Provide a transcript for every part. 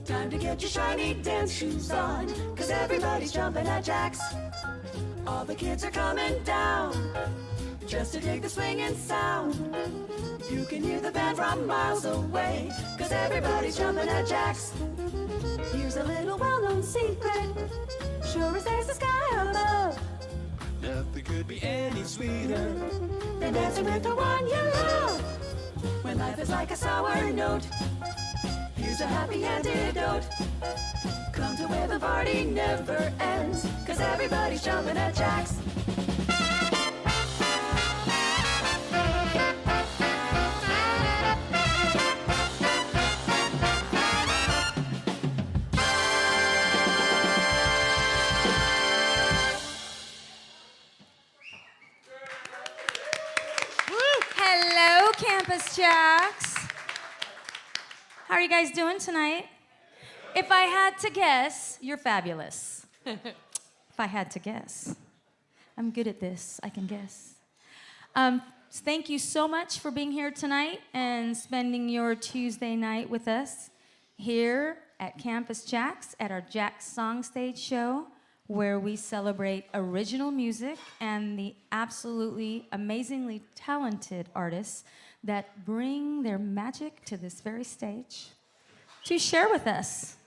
Time to get your shiny dance shoes on, 'cause everybody's jumping at JAX. All the kids are coming down, just to dig the swinging sound. You can hear the band from miles away, 'cause everybody's jumping at JAX. Here's a little well-known secret, sure as there's a sky above. Nothing could be any sweeter than dancing with the one you love. When life is like a sour note, here's a happy antidote. Come to where the party never ends, 'cause everybody's jumping at JAX. Hello, Campus JAX. How are you guys doing tonight? If I had to guess, you're fabulous. If I had to guess. I'm good at this, I can guess. Thank you so much for being here tonight and spending your Tuesday night with us here at Campus JAX at our JAX SongStage Show, where we celebrate original music and the absolutely amazingly talented artists that bring their magic to this very stage to share with us.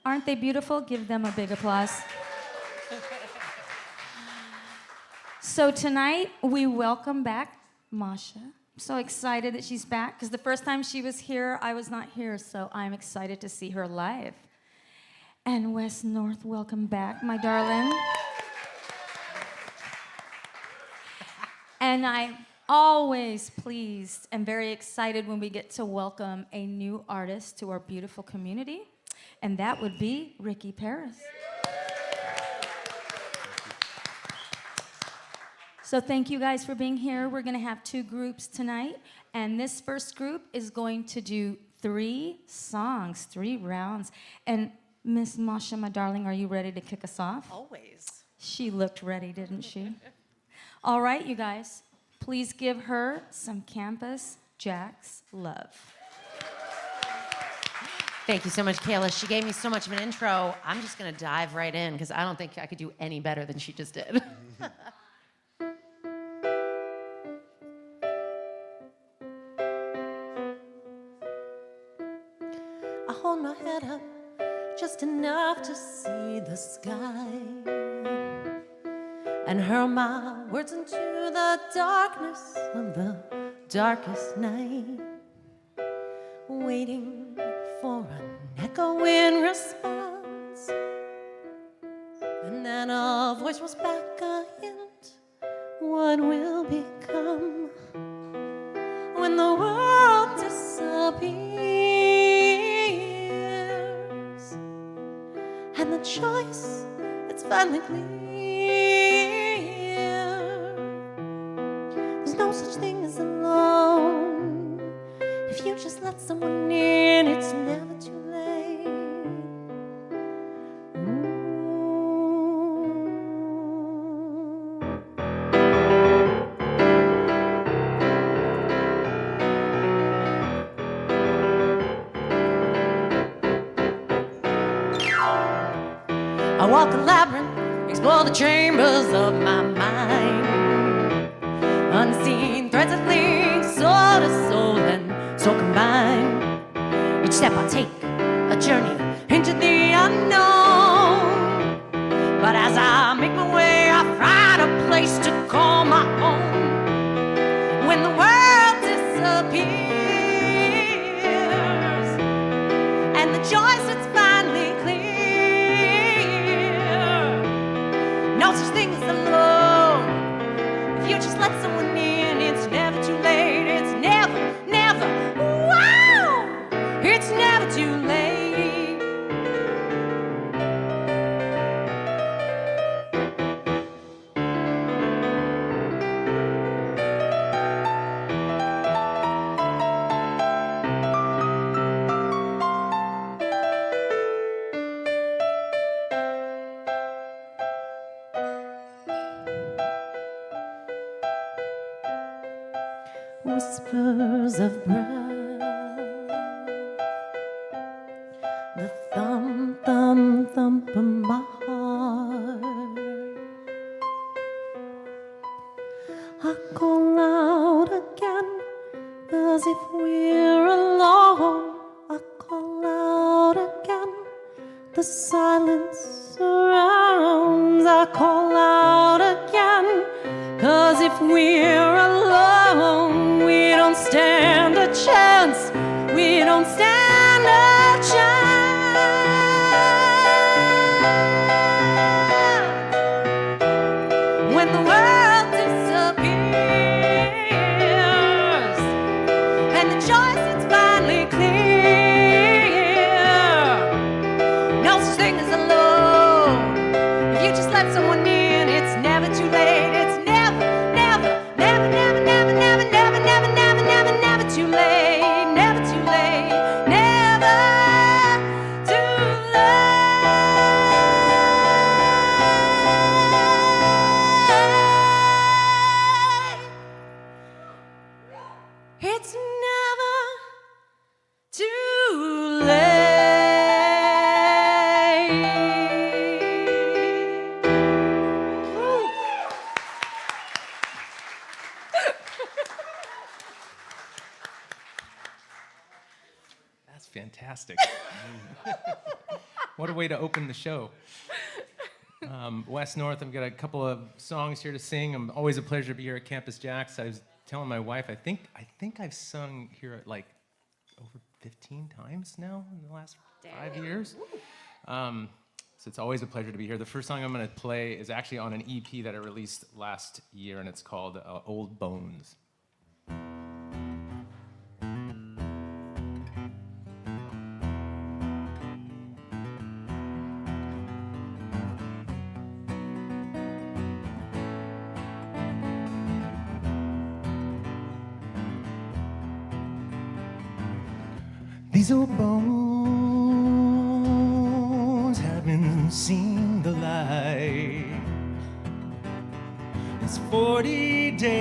Aren't they beautiful? Give them a big applause. So tonight, we welcome back Masha. I'm so excited that she's back, because the first time she was here, I was not here, so I'm excited to see her live. And Wes North, welcome back, my darling. And I'm always pleased and very excited when we get to welcome a new artist to our beautiful community, and that would be Ricky Paris. So thank you guys for being here. We're gonna have two groups tonight, and this first group is going to do 3 songs, 3 rounds. And Miss Masha, my darling, are you ready to kick us off? Always. She looked ready, didn't she? All right, you guys, please give her some Campus JAX love. Thank you so much, Kayla. She gave me so much of an intro. I'm just gonna dive right in, because I don't think I could do any better than she just did. I hold my head up just enough to see the sky, and hurl my words into the darkness of the darkest night, waiting for an echoing response. And then a voice rolls back a hint, what will become when the world disappears, and the choice, it's finally clear. There's no such thing as alone. If you just let someone in, it's never too late. Ooh. I walk a labyrinth, explore the chambers of my mind. Unseen threads that link soul to soul and soul combined. Each step I take, a journey into the unknown. But as I make my way, I find a place to call my own. When the world disappears and the joy sits finally clear, no such thing as alone. If you just let someone in, it's never too late. It's never, never, wow! It's never too late. Whispers of breath, the I call out again, as if we're alone. I call out again, the silence surrounds. I call out again, 'cause if we're alone, we don't stand a chance. We don't stand a chance. When the world disappears and the choice is finally clear, no such thing as alone. If you just let someone in, it's never too late. It's never, never, never, never, never, never, never, never, never, never, never too late. Never too late. Never too late. It's never too late. Woo. That's fantastic. What a way to open the show. Wes North, I've got a couple of songs here to sing. Always a pleasure to be here at Campus JAX. I was telling my wife, I think I've sung here like over 15 times now in the last 5 years. So it's always a pleasure to be here. The first song I'm going to play is actually on an EP that I released last year, and it's called Old Bones. These old bones haven't seen the light. It's 40 days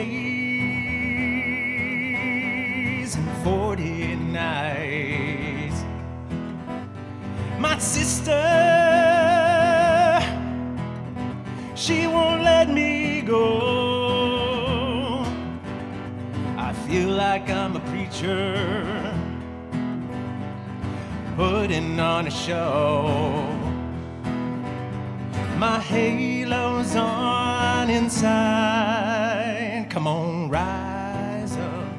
and 40 nights. My sister, she won't let me go. I feel like I'm a preacher putting on a show. My halo's on inside. Come on, rise up,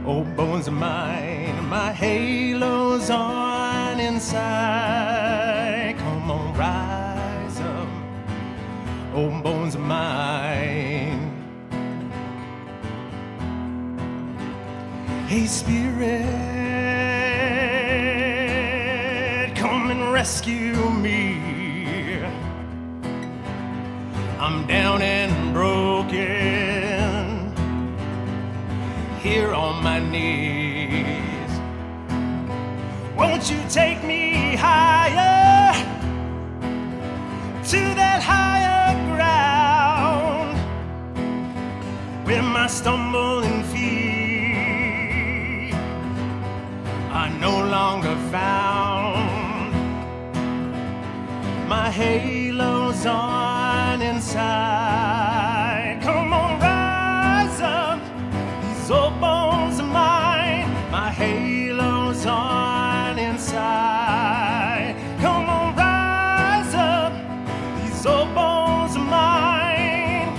old bones of mine. My halo's on inside. Come on, rise up, old bones of mine. Hey, spirit, rescue me. I'm down and broken, here on my knees. Won't you take me higher, to that higher ground, where my stumbling feet are no longer found. My halo's on inside. Come on, rise up, these old bones of mine. My halo's on inside. Come on, rise up, these old bones of mine.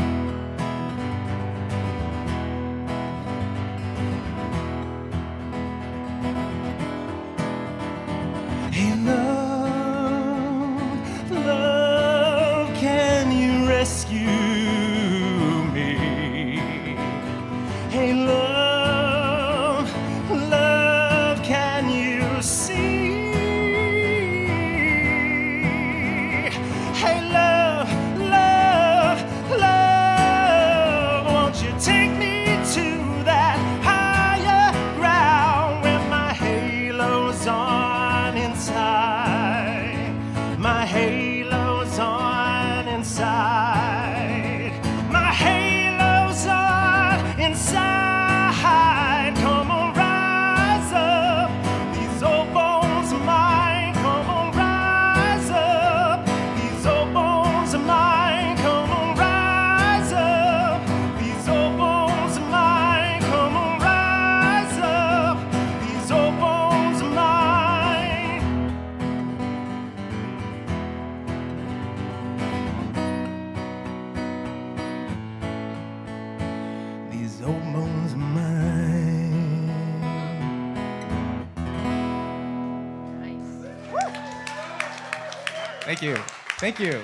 Thank you. Thank you.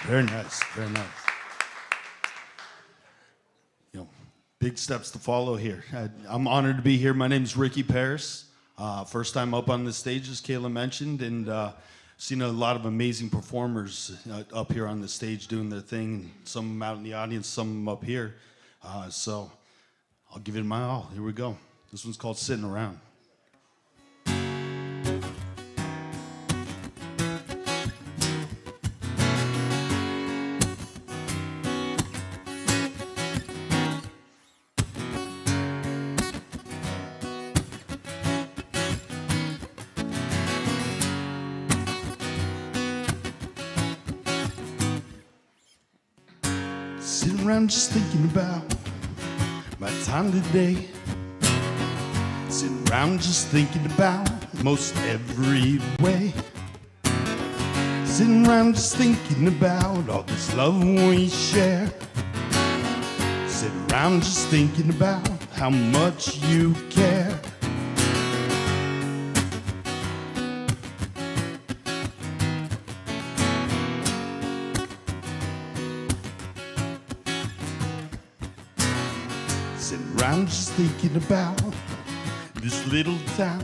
Very nice. Very nice. You know, big steps to follow here. I'm honored to be here. My name's Ricky Paris. First time up on the stage, as Kayla mentioned, and seen a lot of amazing performers up here on the stage doing their thing. Some of them out in the audience, some of them up here. So I'll give it my all. Here we go. This one's called Sitting Around. Sitting around just thinking about my time today. Sitting around just thinking about most every way. Sitting around just thinking about all this love we share. Sitting around just thinking about how much you care. Sitting around just thinking about this little town.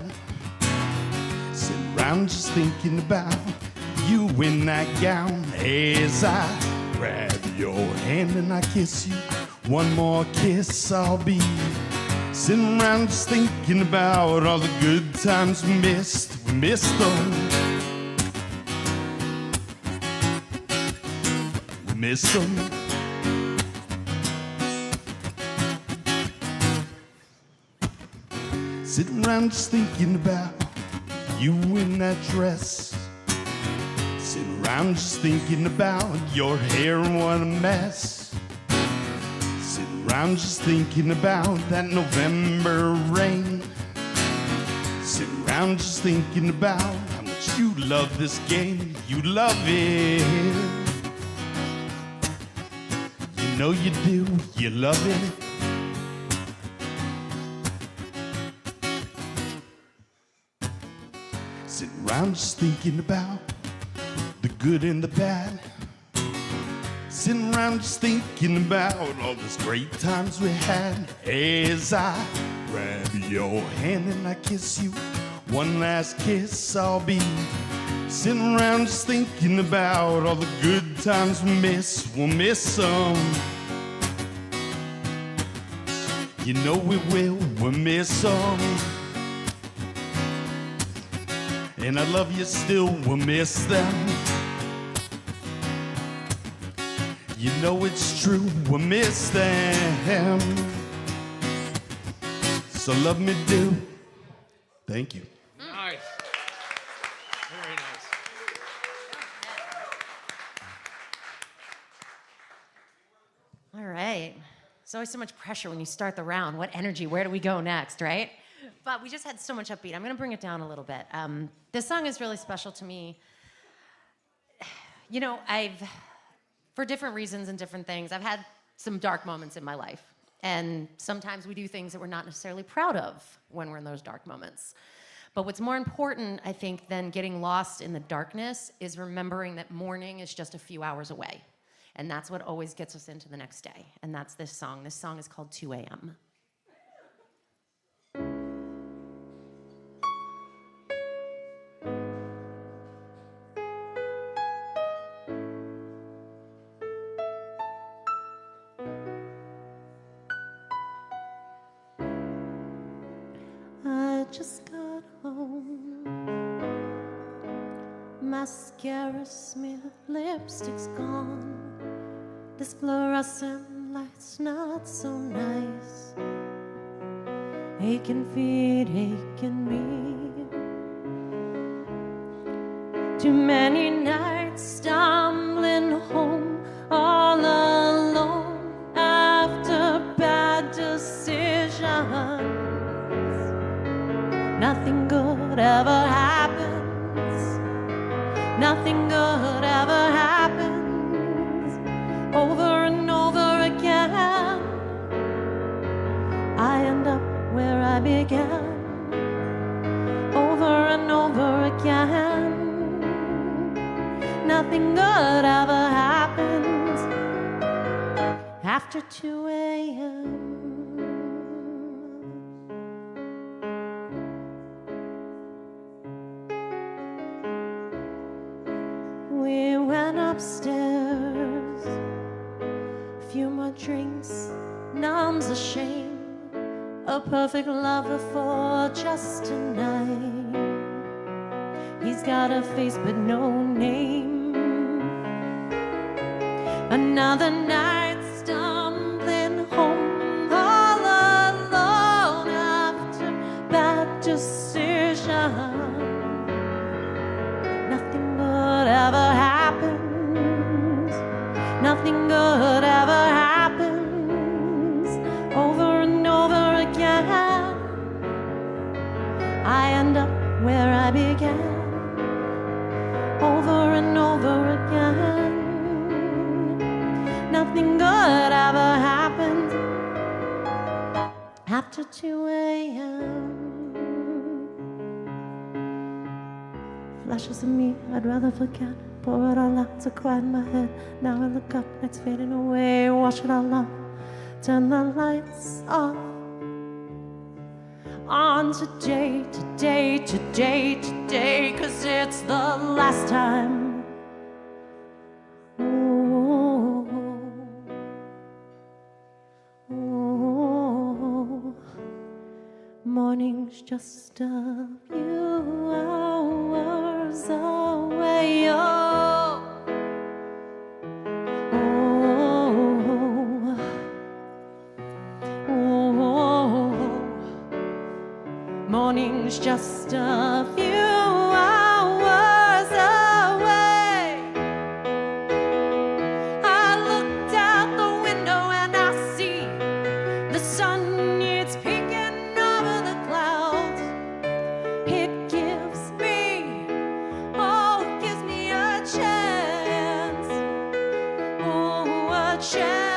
Sitting around just thinking about you in that gown. As I grab your hand and I kiss you, one more kiss I'll be. Sitting around just thinking about all the good times we missed. We missed them. We missed them. Sitting around just thinking about you in that dress. Sitting around just thinking about your hair and what a mess. Sitting around just thinking about that November rain. Sitting around just thinking about how much you love this game. You love it. You know you do. You love it. Sitting around just thinking about the good and the bad. Sitting around just thinking about all those great times we had. As I grab your hand and I kiss you, one last kiss I'll be. Sitting around just thinking about all the good times we miss. We'll miss them. You know we will. We'll miss them. And I love you still, we'll miss them. You know it's true, we'll miss them. So love me do. Thank you. Nice. Very nice. All right. There's always so much pressure when you start the round. What energy? Where do we go next, right? But we just had so much upbeat. I'm going to bring it down a little bit. This song is really special to me. You know, for different reasons and different things, I've had some dark moments in my life. And sometimes we do things that we're not necessarily proud of when we're in those dark moments. But what's more important, I think, than getting lost in the darkness is remembering that morning is just a few hours away. And that's what always gets us into the next day. And that's this song. This song is called 2 a.m. I just got home. Mascara smeared, lipstick's gone. This fluorescent light's not so nice. Aching feet, aching me. Too many nights stumbling home all alone after bad decisions. Nothing good ever happens. Nothing good ever happens. Over and over again, I end up where I began. Over and over again. nothing good ever happens after 2 a.m. We went upstairs, a few more drinks, numbs the shame, a perfect lover for just tonight. He's got a face but no name. Another night stumbling home all alone after bad decision. Nothing good ever happens. Nothing good ever happens. Over and over again, I end up where I began. Over and over again, nothing good ever happens after 2 a.m. Flashes of me, I'd rather forget. Pour it all out to quiet my head. Now I look up, it's fading away. Wash it all off, turn the lights off. On today, today, today, today, 'cause it's the last time. Ooh, ooh, morning's just a few hours away. Oh, morning's just a few hours away. I looked out the window and I see the sun, it's peeking over the clouds. It gives me, oh, it gives me a chance. Oh, a chance.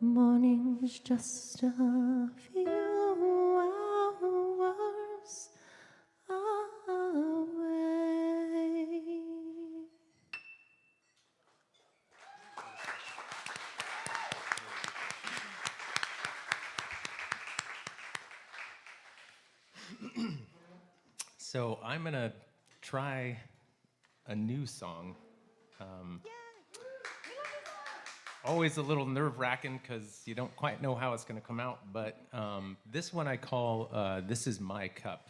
Morning's just a few hours away. So I'm gonna try a new song. Always a little nerve-wracking because you don't quite know how it's gonna come out, but this one I call This Is My Cup.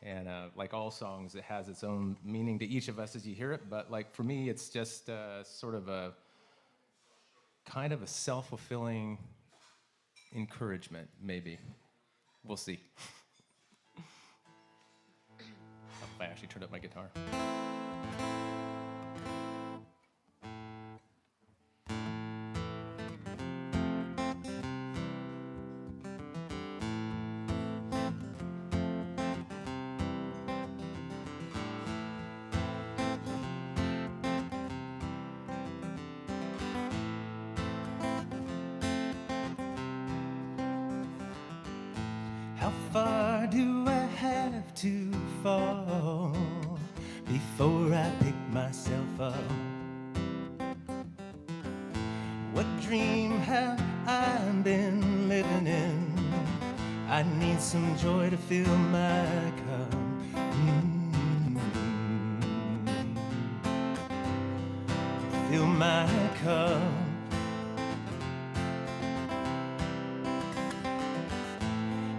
And like all songs, it has its own meaning to each of us as you hear it, but like for me, it's just sort of a kind of a self-fulfilling encouragement, maybe. We'll see. I actually turned up my guitar. How far do I have to fall before I pick myself up? What dream have I been living in? I need some joy to fill my cup. Fill my cup.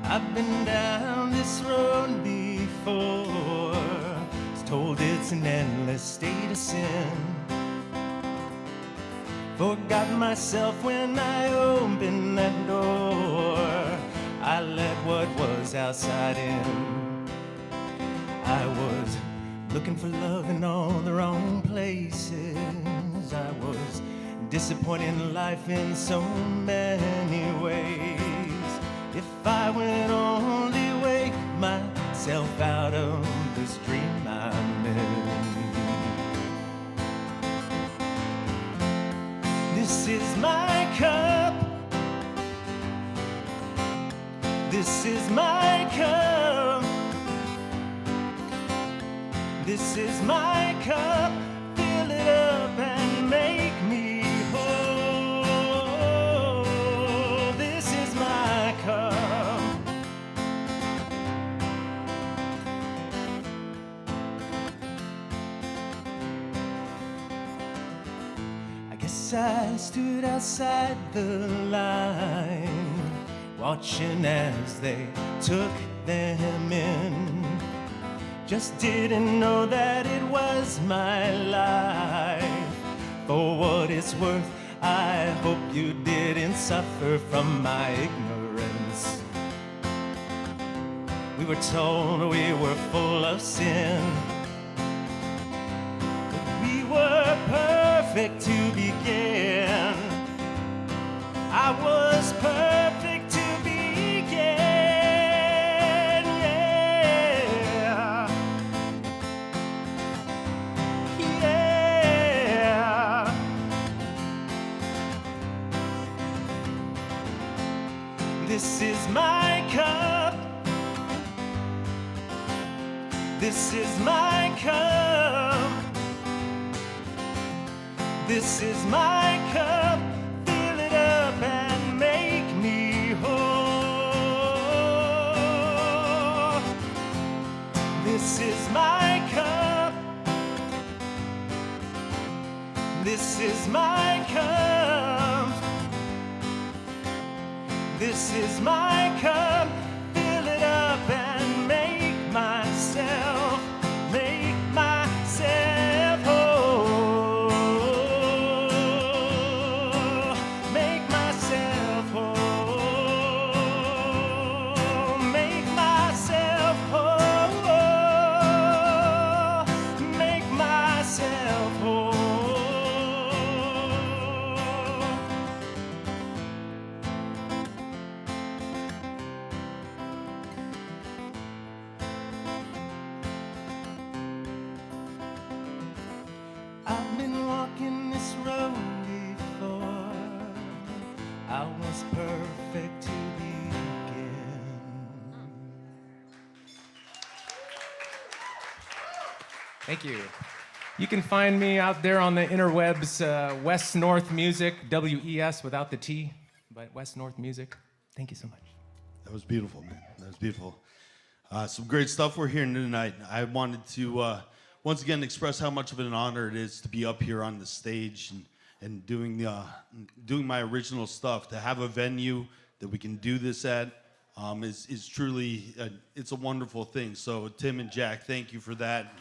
I've been down this road before. Was told it's an endless state of sin. Forgot myself when I opened that door. I let what was outside in. I was looking for love in all the wrong places. I was disappointed in life in so many ways. If I would only wake myself out of this dream I'm in. This is my cup. This is my cup. This is my cup. Fill it up and make me whole. This is my cup. I guess I stood outside the line, watching as they took them in. Just didn't know that it was my life. For what it's worth, I hope you didn't suffer from my ignorance. We were told we were full of sin, but we were perfect to begin. I was perfect to begin. This is my cup. This is my cup. This is my cup. Fill it up and make me whole. This is my cup. This is my cup. This is my cup. Fill it up and make myself whole. Make myself whole. Make myself whole. Make myself whole. I've been walking this road before. I was perfect to begin. Thank you. You can find me out there on the interwebs, Wes North Music, WES without the T, but Wes North Music. Thank you so much. That was beautiful, man. That was beautiful. Some great stuff we're hearing tonight. I wanted to once again express how much of an honor it is to be up here on the stage and doing my original stuff. To have a venue that we can do this at is truly it's a wonderful thing. So Tim and Jack, thank you for that.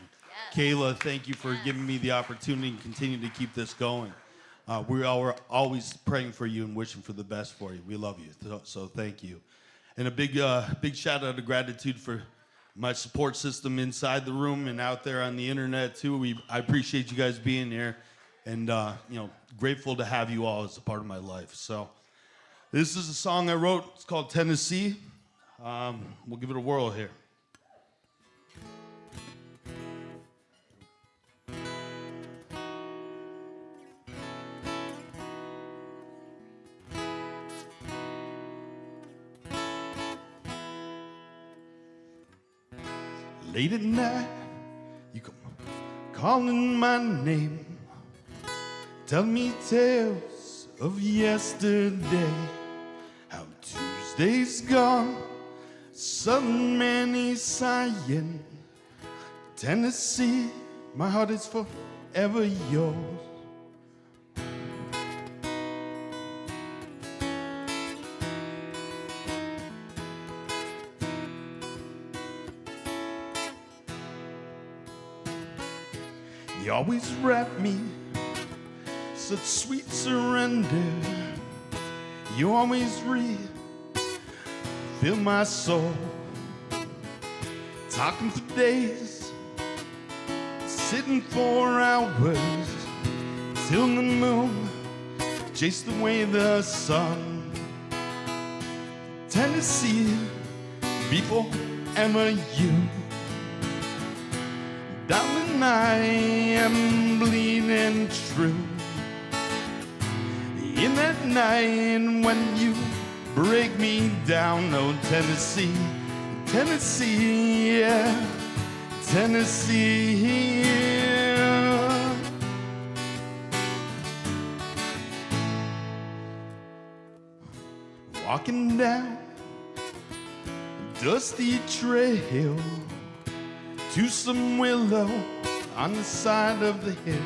Kayla, thank you for giving me the opportunity and continue to keep this going. We are always praying for you and wishing for the best for you. We love you, so thank you. And a big shout out of gratitude for my support system inside the room and out there on the internet too. I appreciate you guys being here, and grateful to have you all as a part of my life. So this is a song I wrote. It's called Tennessee. We'll give it a whirl here. Late at night, you come calling my name, tell me tales of yesterday, how Tuesday's gone, Southern man is sighing, Tennessee, my heart is forever yours. You always wrap me such sweet surrender. You always refill fill my soul. Talking for days, sitting for hours, till the moon chased away the sun. Tennessee, before ever you. Darling, I am bleeding true. In that night when you break me down, oh Tennessee, Tennessee, yeah, Tennessee. Yeah. Walking down a dusty trail to some willow on the side of the hill,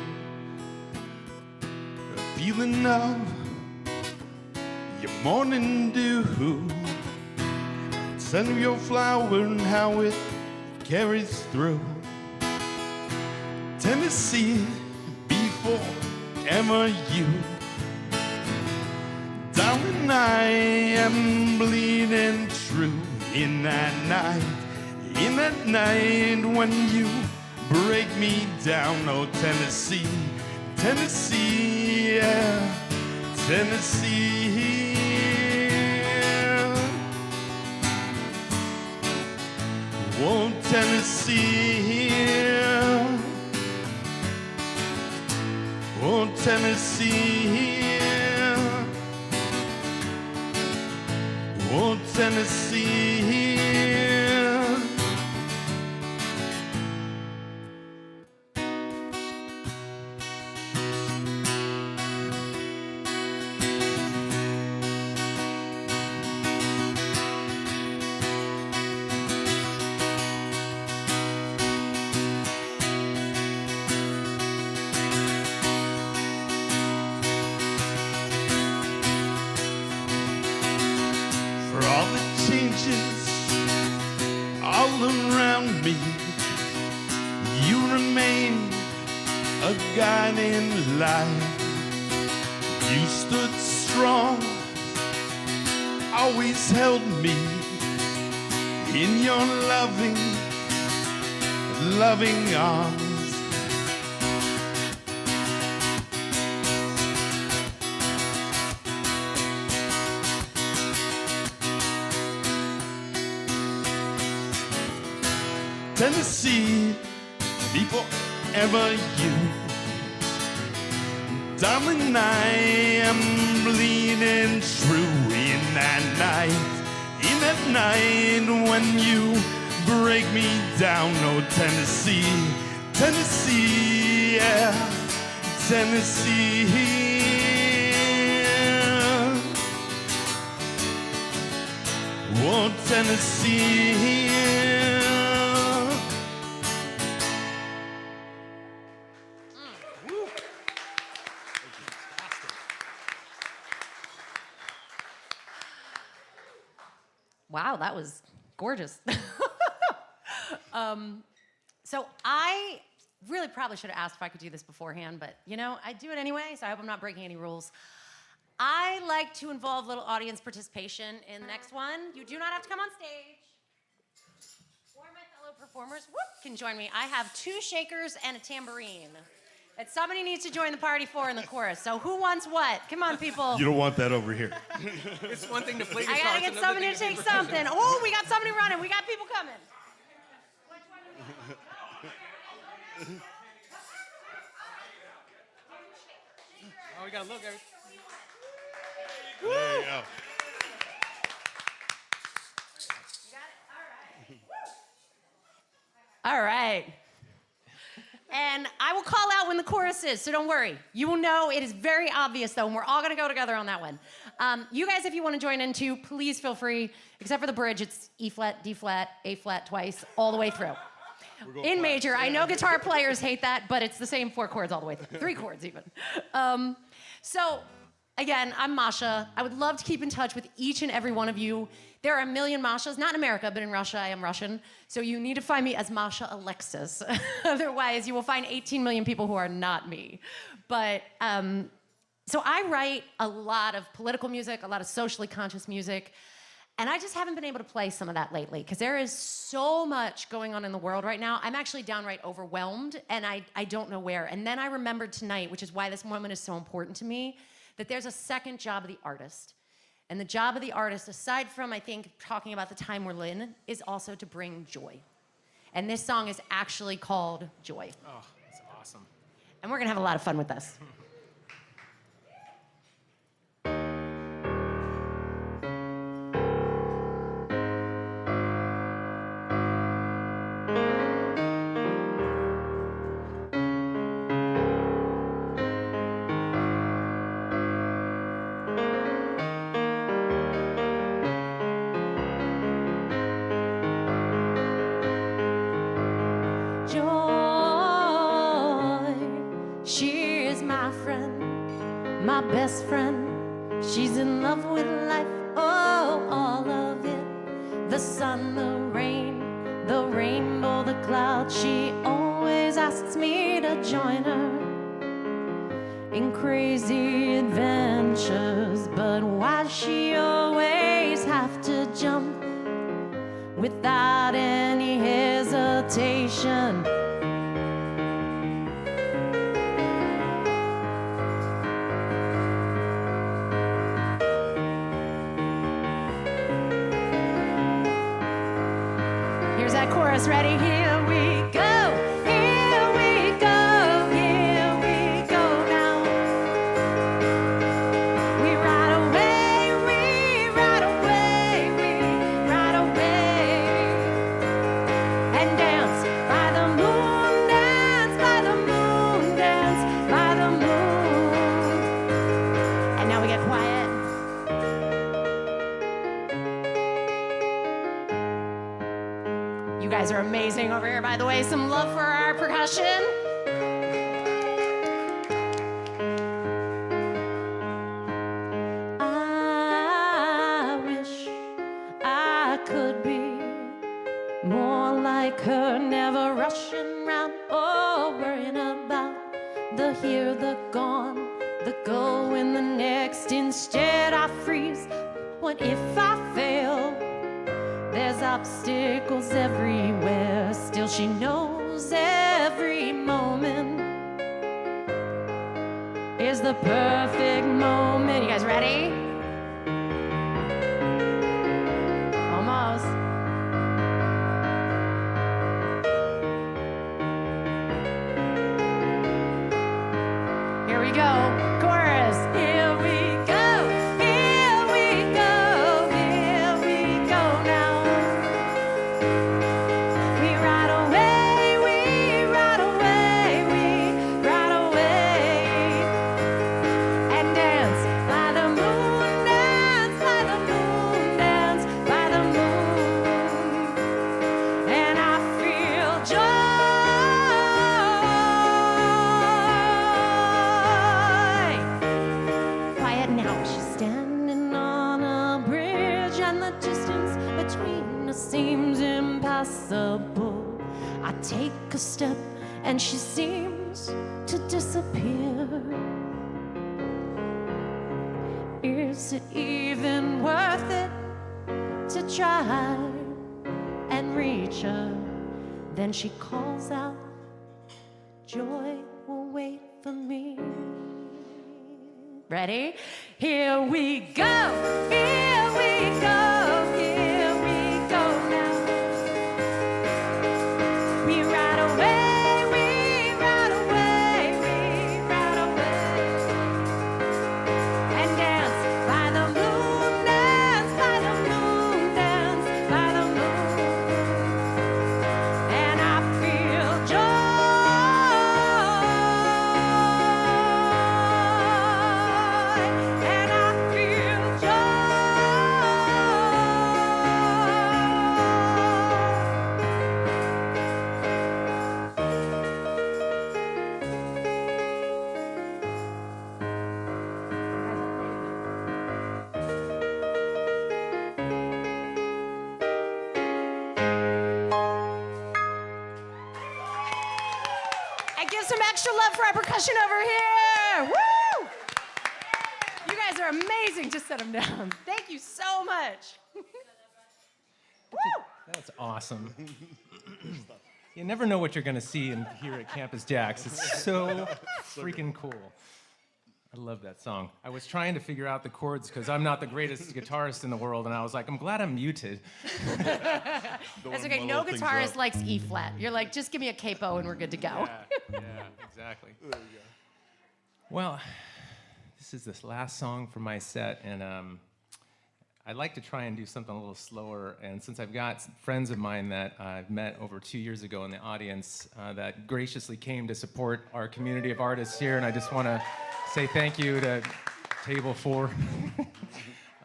a feeling of your morning dew, scent of your flower and how it carries through. Tennessee, before ever you. Darling, I am bleeding true. In that night when you break me down, oh Tennessee, Tennessee, yeah, Tennessee. Oh, Tennessee, oh, Tennessee, oh, Tennessee. All around me, you remain a guiding light. You stood strong, always held me in your loving, loving arms. Tennessee, before ever you. Darling, I am bleeding true. In that night when you break me down, oh Tennessee, Tennessee, yeah, Tennessee. Oh, Tennessee. Wow, that was gorgeous. So I really probably should have asked if I could do this beforehand, but you know, I do it anyway, so I hope I'm not breaking any rules. I like to involve little audience participation in the next one. You do not have to come on stage. Or my fellow performers can join me. I have 2 shakers and a tambourine that somebody needs to join the party for in the chorus. So who wants what? Come on, people. You don't want that over here. It's one thing to play guitar. I gotta get somebody to take something. Oh, we got somebody running. We got people coming. Which one do we want? Oh, we gotta look. There you go. You got it? All right. And I will call out when the chorus is, so don't worry. You will know. It is very obvious, though, and we're all going to go together on that one. You guys, if you want to join in, too, please feel free. Except for the bridge, it's E flat, D flat, A flat twice, all the way through. In major. I know guitar players hate that, but it's the same 4 chords all the way through. 3 chords, even. So, again, I'm Masha. I would love to keep in touch with each and every one of you. There are a million Mashas, not in America, but in Russia, I am Russian. So you need to find me as Masha Alexis. Otherwise, you will find 18 million people who are not me. But, so I write a lot of political music, a lot of socially conscious music. And I just haven't been able to play some of that lately because there is so much going on in the world right now. I'm actually downright overwhelmed and I don't know where. And then I remembered tonight, which is why this moment is so important to me, that there's a second job of the artist. And the job of the artist, aside from, I think, talking about the time we're in, is also to bring joy. And this song is actually called Joy. Oh, that's awesome. And we're gonna have a lot of fun with this. She is my friend, my best friend. She's in love with life, oh, all of it. The sun, the rain, the rainbow, the clouds. She always asks me to join her in crazy adventures. But why she always have to jump without any hesitation? Here's that chorus, ready? Here we go, here we go, here we go now. We ride away, we ride away, we ride away. And dance by the moon, dance by the moon, dance by the moon. And now we get quiet. You guys are amazing over here, by the way. Some love for our percussion. I wish I could be more like her, never rushing around or worrying about the here, the gone, the go in the next. Instead, I freeze. What if I fail? There's obstacles everywhere. Still, she knows every moment is the perfect moment. You guys ready? Almost. Here we go. Chorus. Here we go. Here we go. Here we go now. We ride away. We ride away. We ride away. And dance by the moon. Dance by the moon. Dance by the moon. And I feel joy. Quiet now. She's standing on a bridge, and the distance between us seems impossible. I take a step, and she seems to disappear. Is it even worth it to try and reach her? Then she calls out, joy will wait for me. Ready? Here we go, here we go, here we go now. We ride away, we ride away, we ride away. And dance by the moon, dance by the moon, dance by the moon. And I feel joy. And I feel joy. And give some extra love for our percussion over here. Woo! You guys are amazing. Just set them down. Thank you so much. That's awesome. You never know what you're going to see and hear at Campus JAX. It's so freaking cool. I love that song. I was trying to figure out the chords because I'm not the greatest guitarist in the world, and I was like, I'm glad I'm muted. That's okay. No guitarist likes E flat. You're like, just give me a capo and we're good to go. Yeah, exactly. There you go. Well, this is this last song for my set, and I'd like to try and do something a little slower. And since I've got friends of mine that I've met over 2 years ago in the audience that graciously came to support our community of artists here, and I just want to say thank you to Table 4.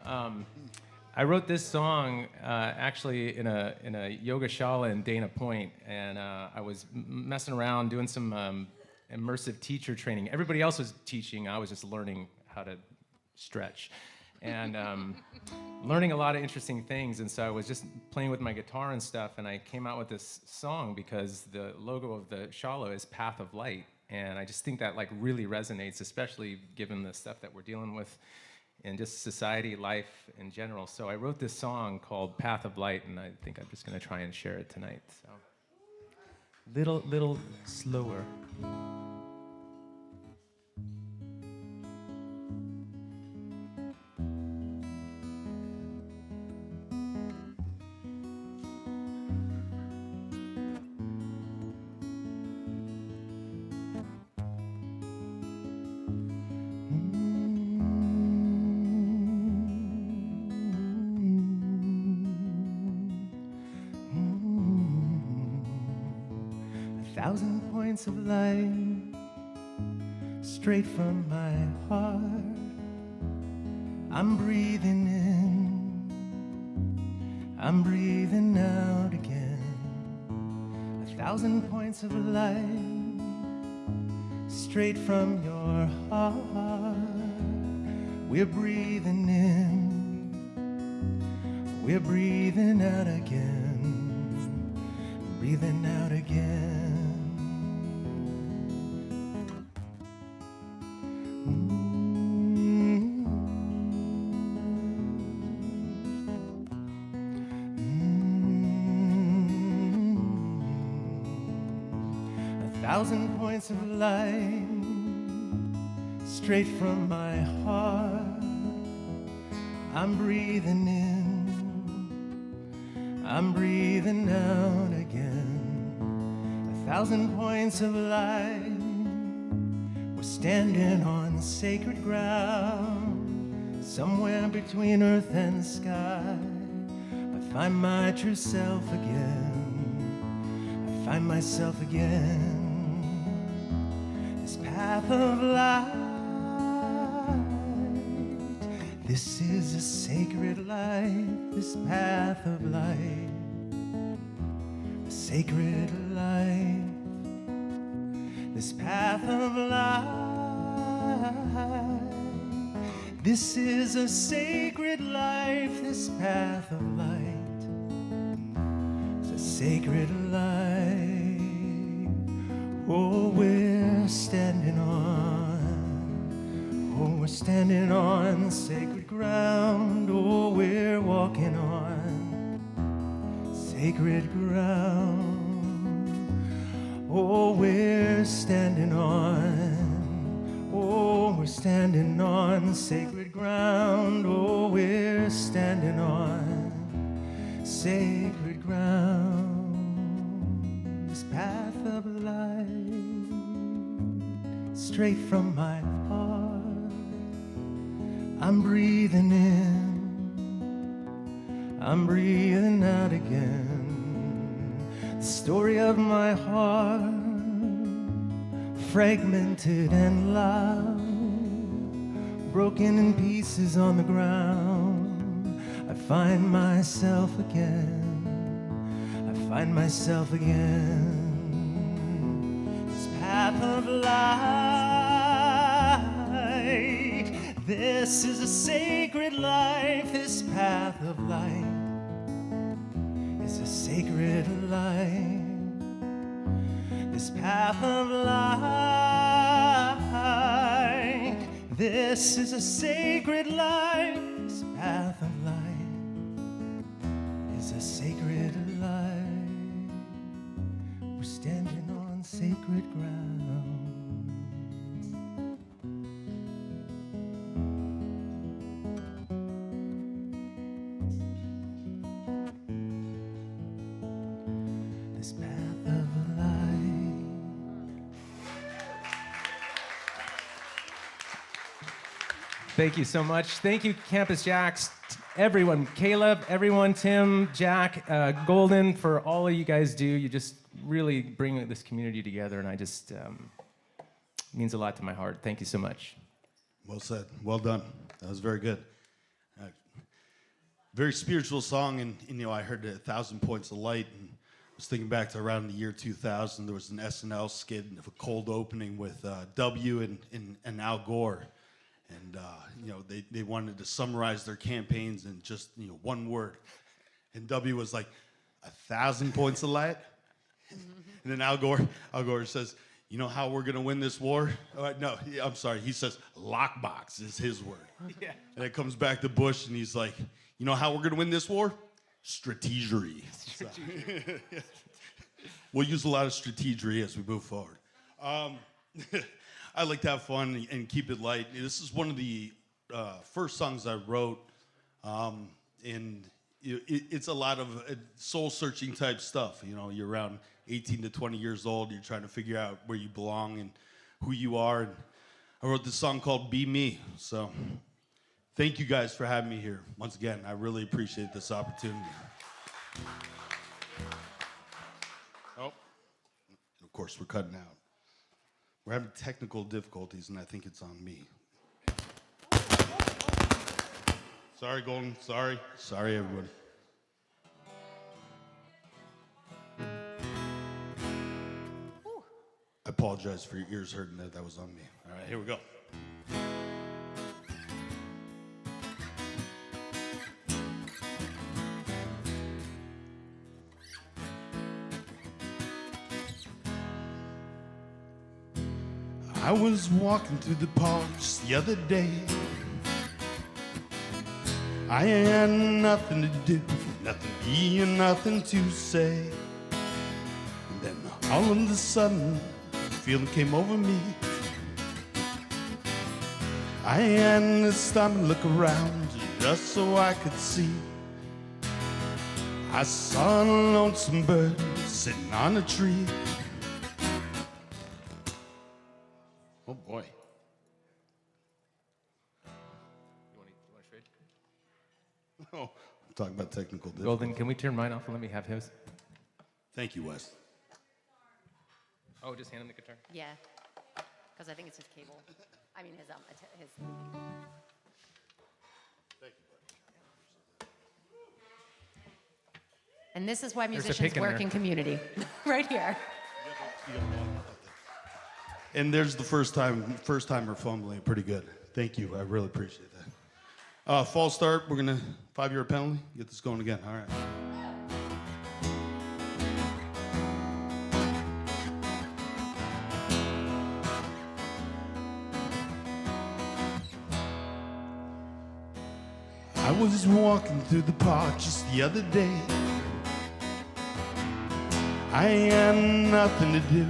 I wrote this song actually in a yoga shala in Dana Point, and I was messing around doing some immersive teacher training. Everybody else was teaching. I was just learning how to stretch and learning a lot of interesting things. And so I was just playing with my guitar and stuff, and I came out with this song because the logo of the shala is Path of Light. And I just think that like really resonates, especially given the stuff that we're dealing with in just society, life in general. So I wrote this song called Path of Light, and I think I'm just gonna try and share it tonight. So little slower. 1,000 points of light straight from my heart. I'm breathing in, I'm breathing out again. 1,000 points of light straight from your heart. We're breathing in, we're breathing out again, breathing out again. 1,000 points of light straight from my heart. I'm breathing in, I'm breathing out again. 1,000 points of light. We're standing on sacred ground, somewhere between earth and sky. I find my true self again, I find myself again. This path of light, this is a sacred life, this path of light, a sacred life, this path of light. This is a sacred life, this path of light, it's a sacred life. Oh, we're standing on, oh, we're standing on sacred ground. Oh, we're walking on sacred ground. Oh, we're standing on, oh, we're standing on sacred ground. Oh, we're standing on sacred ground. This path of light, straight from my heart. I'm breathing in, I'm breathing out again. The story of my heart, fragmented and loud, broken in pieces on the ground. I find myself again, I find myself again. This path of light, this is a sacred life. This path of light is a sacred life. This path of light, this is a sacred life. This path of light is a sacred life. sacred ground. This path of life. Thank you so much. Thank you, Campus JAX, everyone, Caleb, everyone, Tim, Jack, Golden, for all you guys do. You just really bring this community together, and I just, means a lot to my heart. Thank you so much. Well said. Well done. That was very good. Very spiritual song, and you know, I heard 1,000 Points of Light, and I was thinking back to around the year 2000. There was an SNL skit of a cold opening with W and Al Gore. And, you know, they wanted to summarize their campaigns in just, you know, one word. And W was like, 1,000 points of light. And then Al Gore says, you know how we're going to win this war? No, I'm sorry. He says, lockbox is his word. Yeah. And it comes back to Bush, and he's like, you know how we're going to win this war? Strategery. So, we'll use a lot of strategery as we move forward. I like to have fun and keep it light. This is one of the first songs I wrote, and it's a lot of soul-searching type stuff. You know, you're around 18 to 20 years old. You're trying to figure out where you belong and who you are. And I wrote this song called Be Me. So thank you guys for having me here. Once again, I really appreciate this opportunity. Oh, of course, we're cutting out. We're having technical difficulties, and I think it's on me. Sorry, Golden. Sorry. Sorry, everybody. I apologize for your ears hurting that was on me. All right, here we go. I was walking through the park just the other day. I had nothing to do, nothing to be, and nothing to say. And then all of a sudden, a feeling came over me. I had to stop and look around just so I could see. I saw a lonesome bird sitting on a tree. Oh boy. You want to trade? Oh, I'm talking about technical difficulties. Golden, can we turn mine off and let me have his? Thank you, Wes. Oh, just hand him the guitar. Yeah, because I think it's his cable. I mean, his. And this is why There's a musicians pick in work there. in community, right here. And there's the first timer fumbling pretty good. Thank you. I really appreciate that. False start. We're gonna 5-year penalty. Get this going again. All right. I was walking through the park just the other day. I had nothing to do,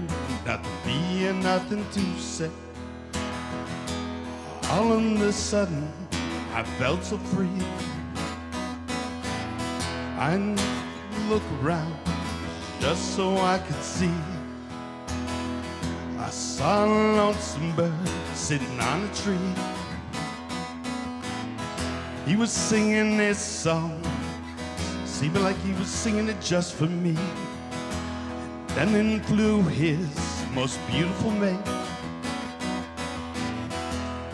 nothing to be, and nothing to say. All of a sudden, I felt so free. I looked around just so I could see. I saw a lonesome bird sitting on a tree. He was singing this song, seemed like he was singing it just for me. And then in flew his most beautiful mate.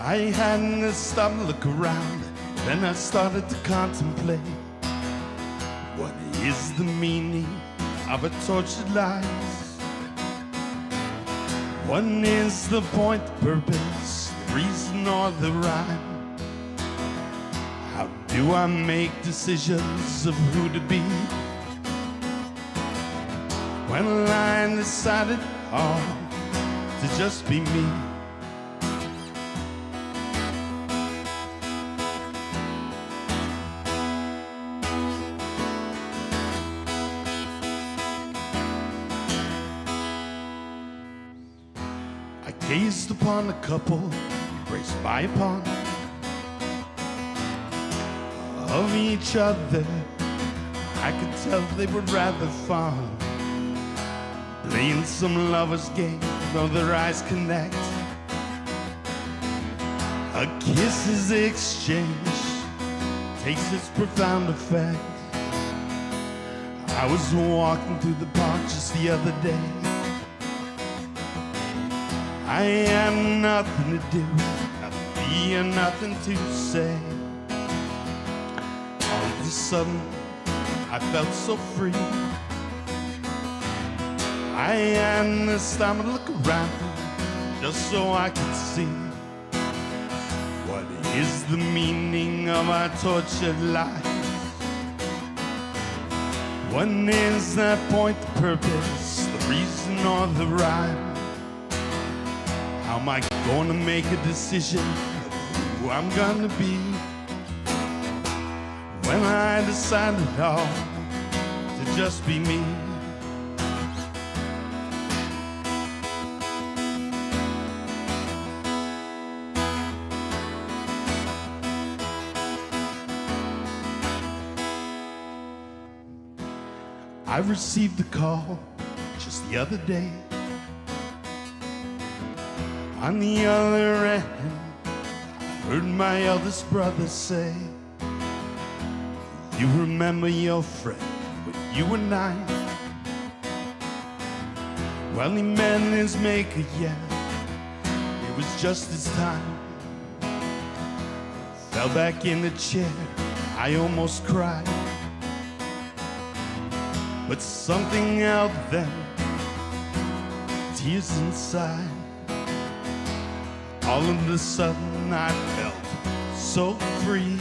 I hadn't to stop and look around. Then I started to contemplate, what is the meaning of a tortured life? What is the point, the purpose, the reason, or the rhyme? How do I make decisions of who to be? When I decided to just be me. I gazed upon a couple embraced by a pond of each other. I could tell they were rather fond, playing some lover's game, though their eyes connect. A kiss is exchanged, takes its profound effect. I was walking through the park just the other day. I had nothing to do, nothing to be, and nothing to say. All of a sudden, I felt so free. I had this time to look around, just so I could see what is the meaning of our tortured life. What is that point, the purpose, the reason, or the rhyme? How am I gonna make a decision of who I'm gonna be when I decide it all to just be me? I received a call just the other day. On the other end, I heard my eldest brother say, "You remember your friend when you were 9? Well, he met his maker, yeah, it was just his time." Fell back in the chair, I almost cried. But something out there, tears inside. All of a sudden I felt so free,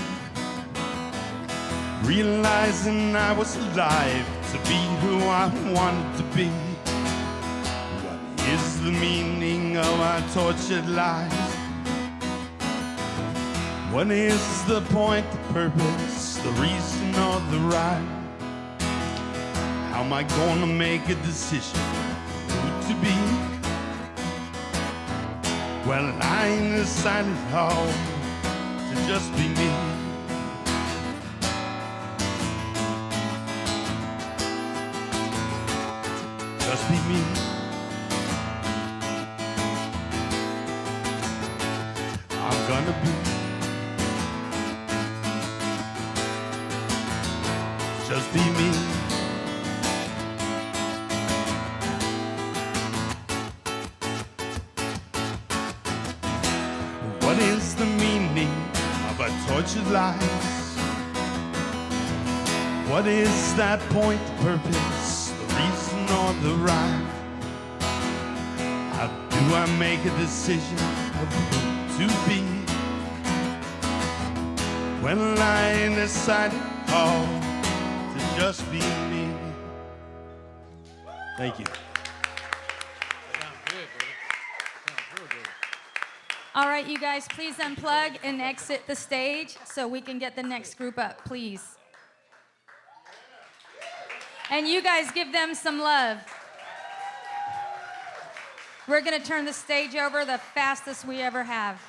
realizing I was alive to be who I wanted to be. What is the meaning of our tortured lives? What is the point, the purpose, the reason, or the rhyme? How am I gonna make a decision who to be? Well, I decided all to just be me. Just be me. I'm gonna be just be me. What is the meaning of our tortured lives? What is that point, the purpose, the reason, or the rhyme? How do I make a decision of who to be when I decided all to just be me? Thank you. All right, you guys, please unplug and exit the stage so we can get the next group up, please. And you guys give them some love. We're gonna turn the stage over the fastest we ever have.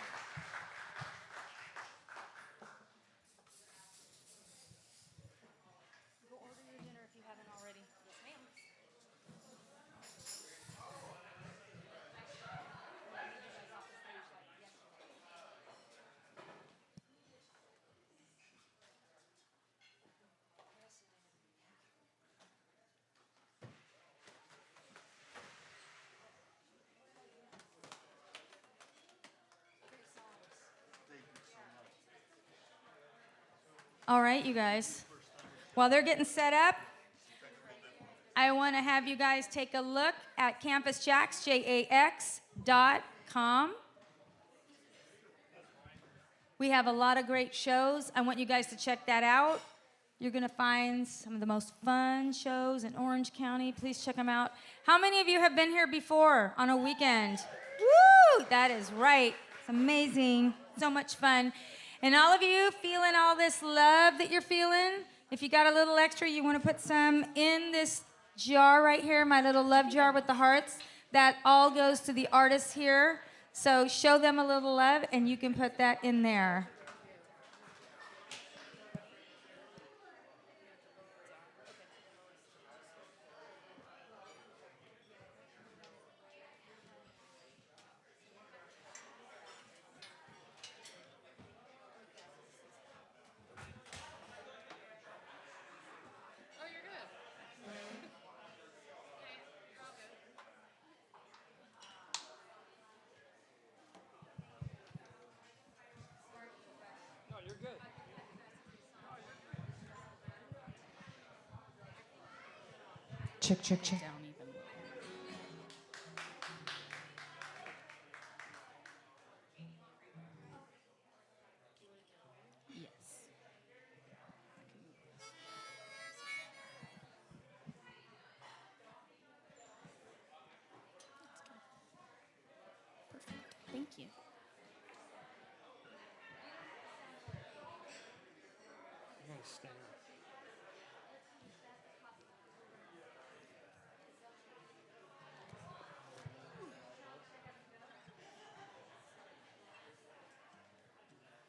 All right, you guys. While they're getting set up, I want to have you guys take a look at Campus JAX, JAX.com. We have a lot of great shows. I want you guys to check that out. You're going to find some of the most fun shows in Orange County. Please check them out. How many of you have been here before on a weekend? Woo! That is right. It's amazing. So much fun. And all of you feeling all this love that you're feeling, if you got a little extra, you want to put some in this jar right here, my little love jar with the hearts. That all goes to the artists here. So show them a little love, and you can put that in there. Check, check, check. Thank you.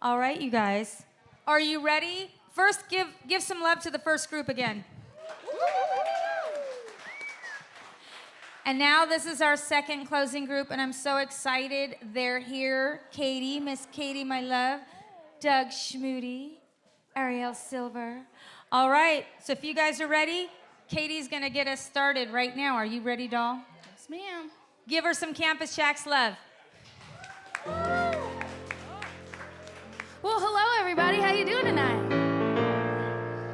All right, you guys. Are you ready? First, give some love to the first group again. And now this is our second closing group, and I'm so excited they're here. Kaity, Miss Kaity, my love. Doug Schmude, Arielle Silver. All right, so if you guys are ready, Katie's gonna get us started right now. Are you ready, doll? Yes, ma'am. Give her some Campus JAX love. Well, hello, everybody. How you doing tonight?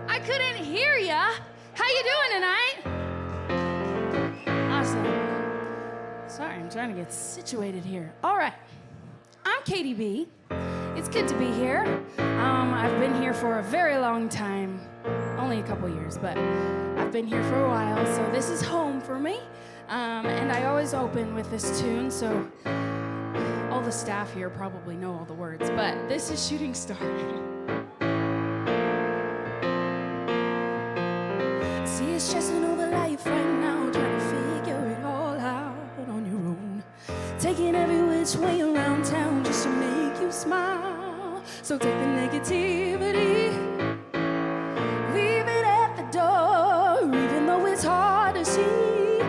I couldn't hear ya. How you doing tonight? Awesome. Sorry, I'm trying to get situated here. All right. I'm Kaity B. It's good to be here. I've been here for a very long time. Only a couple years, but I've been here for a while, so this is home for me. And I always open with this tune, so all the staff here probably know all the words, but this is Shooting Star. See you stressing over life right now, trying to figure it all out on your own. Taking every which way around town just to make you smile. So take the negativity, leave it at the door, even though it's hard to see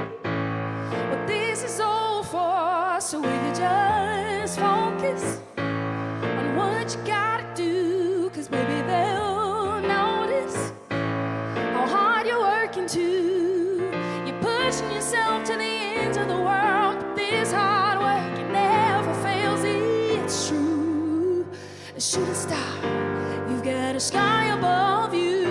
what this is all for. So will you just focus on what you gotta do? Cause baby, they'll notice how hard you're working too. You're pushing yourself to the ends of the world, but this hard work, it never fails. It's true. A shooting star, you've got a sky above you.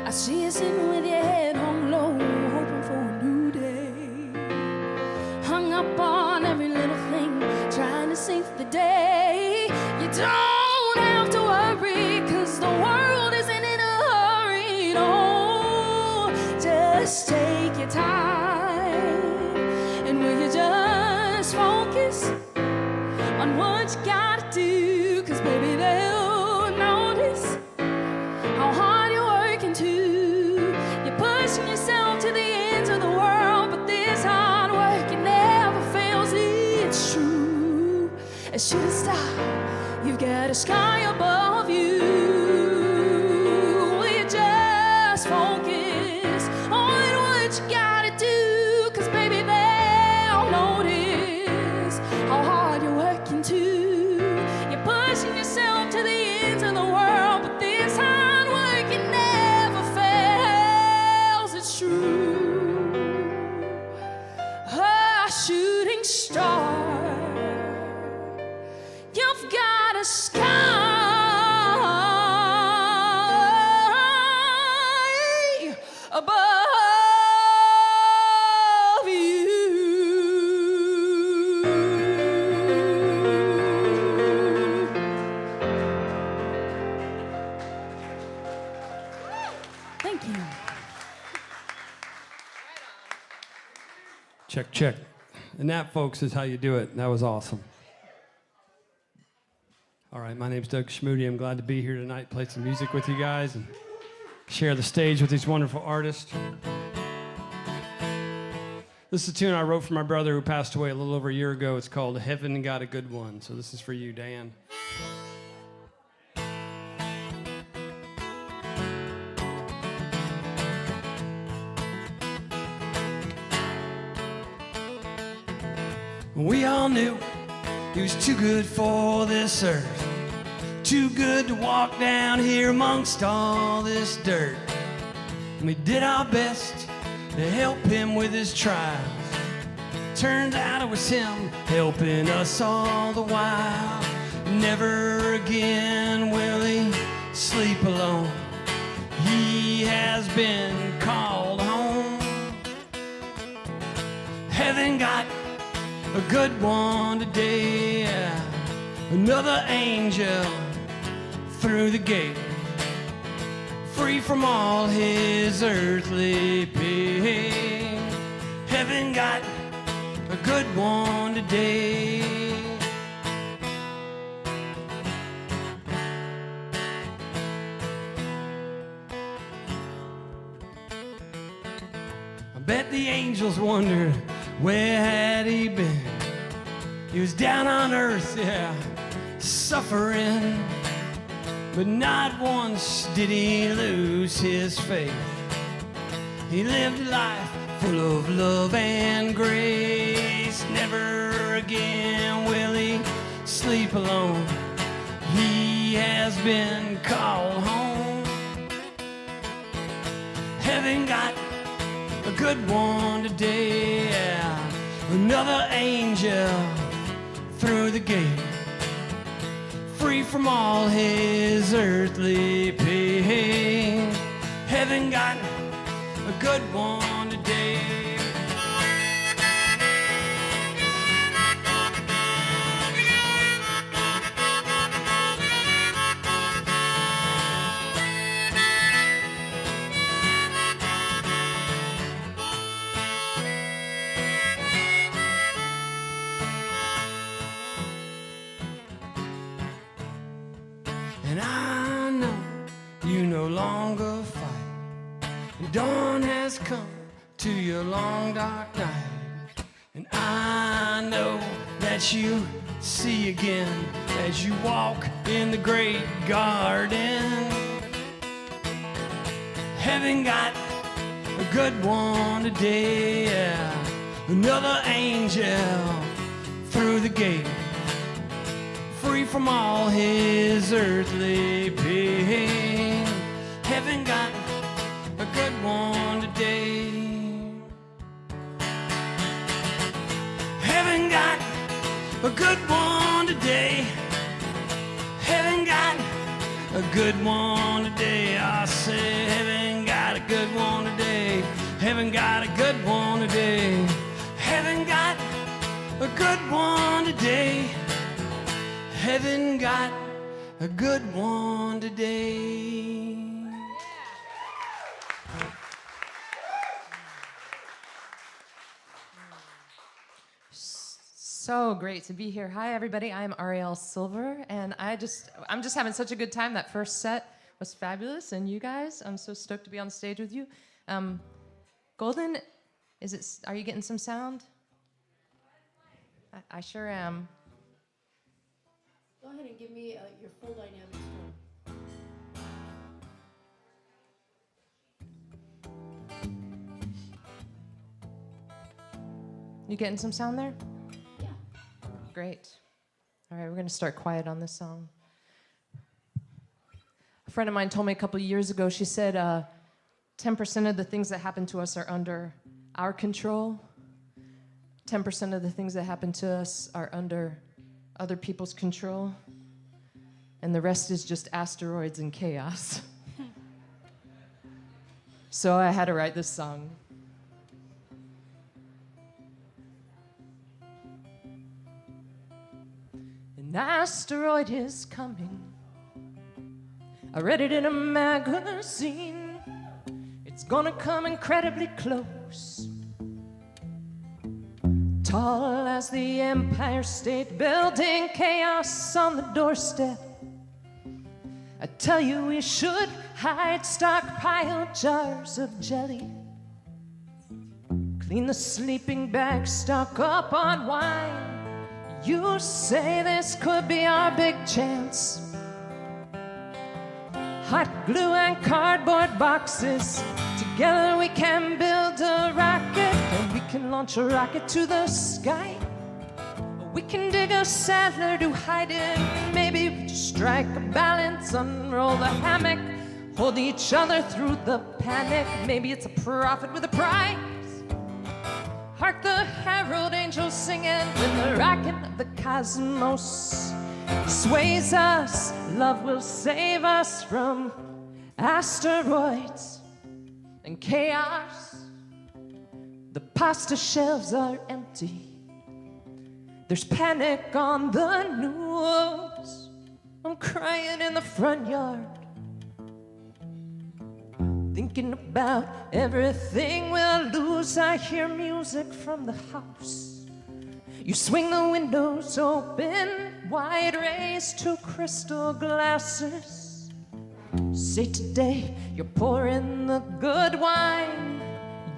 I see you sitting with your head hung low, hoping for a new day. Hung up on every little thing, trying to save the day. You don't have to worry, cause the world isn't in a hurry. No, just take your time. And will you just focus on what you gotta do? Cause baby, they'll notice how hard you're working too. You're pushing yourself to the ends of the world, but this hard work, it never fails. It's true. A shooting star, you've got a sky above you. Will you just focus on what you gotta do? Cause baby, they'll notice how hard you're working too. You're pushing yourself to the ends of the world, but this hard work, it never fails. It's true. A shooting star, you've got a sky above you. Thank you. Check, check. And that, folks, is how you do it. That was awesome. All right, my name's Doug Schmude. I'm glad to be here tonight, play some music with you guys, and share the stage with these wonderful artists. This is a tune I wrote for my brother who passed away a little over a year ago. It's called Heaven Got a Good One. So this is for you, Dan. We all knew he was too good for this earth, too good to walk down here amongst all this dirt. And we did our best to help him with his trials. Turns out it was him helping us all the while. Never again will he sleep alone. He has been called home. Heaven got a good one today. Another angel through the gate, free from all his earthly pain. Heaven got a good one today. I bet the angels wondered, where had he been? He was down on earth, yeah, suffering. But not once did he lose his faith. He lived a life full of love and grace. Never again will he sleep alone. He has been called home. Heaven got a good one today. Yeah. Another angel through the gate, free from all his earthly pain. Heaven got a good one today. And I know you no longer fight. And dawn has come to your long dark night. And I know that you see again as you walk in the great garden. Heaven got a good one today. Yeah. Another angel through the gate, free from all his earthly pain. Heaven got a good one today. Heaven got a good one today. Heaven got a good one today. I say heaven got a good one today. Heaven got a good one today. Heaven got a good one today. Heaven got a good one today. So great to be here. Hi, everybody. I'm Arielle Silver, and I'm just having such a good time. That first set was fabulous, and you guys, I'm so stoked to be on stage with you. Golden, are you getting some sound? I sure am. Go ahead and give me your full dynamics tone. You getting some sound there? Yeah. Great. All right, we're going to start quiet on this song. A friend of mine told me a couple years ago, she said 10% of the things that happen to us are under our control. 10% of the things that happen to us are under other people's control. And the rest is just asteroids and chaos. So I had to write this song. An asteroid is coming. I read it in a magazine. It's gonna come incredibly close Tall as the Empire State Building, chaos on the doorstep. I tell you we should hide stockpile jars of jelly. Clean the sleeping bag, stock up on wine. You say this could be our big chance. Hot glue and cardboard boxes. Together we can build a rocket, and we can launch a rocket to the sky. We can dig a cellar to hide in. Maybe we just strike a balance, unroll the hammock, hold each other through the panic. Maybe it's a prophet with a prize. Hark the herald angels singing when the rocket of the cosmos sways us. Love will save us from asteroids and chaos. The pasta shelves are empty. There's panic on the news. I'm crying in the front yard, thinking about everything we'll lose. I hear music from the house. You swing the windows open wide, raise two crystal glasses. Say today you're pouring the good wine.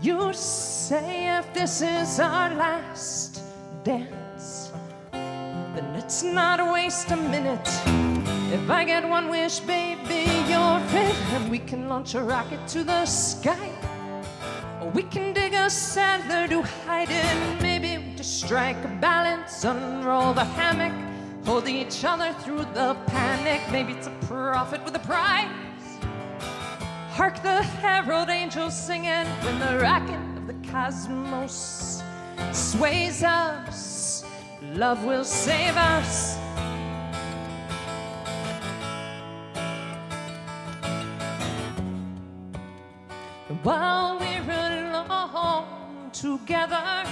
You say if this is our last dance, then let's not waste a minute. If I get one wish, baby, you're it. And we can launch a rocket to the sky. Or we can dig a cellar to hide in. Maybe we just strike a balance, unroll the hammock, hold each other through the panic. Maybe it's a prophet with a prize. Hark the herald angels singing when the rocket of the cosmos sways us. Love will save us. While we're alone together,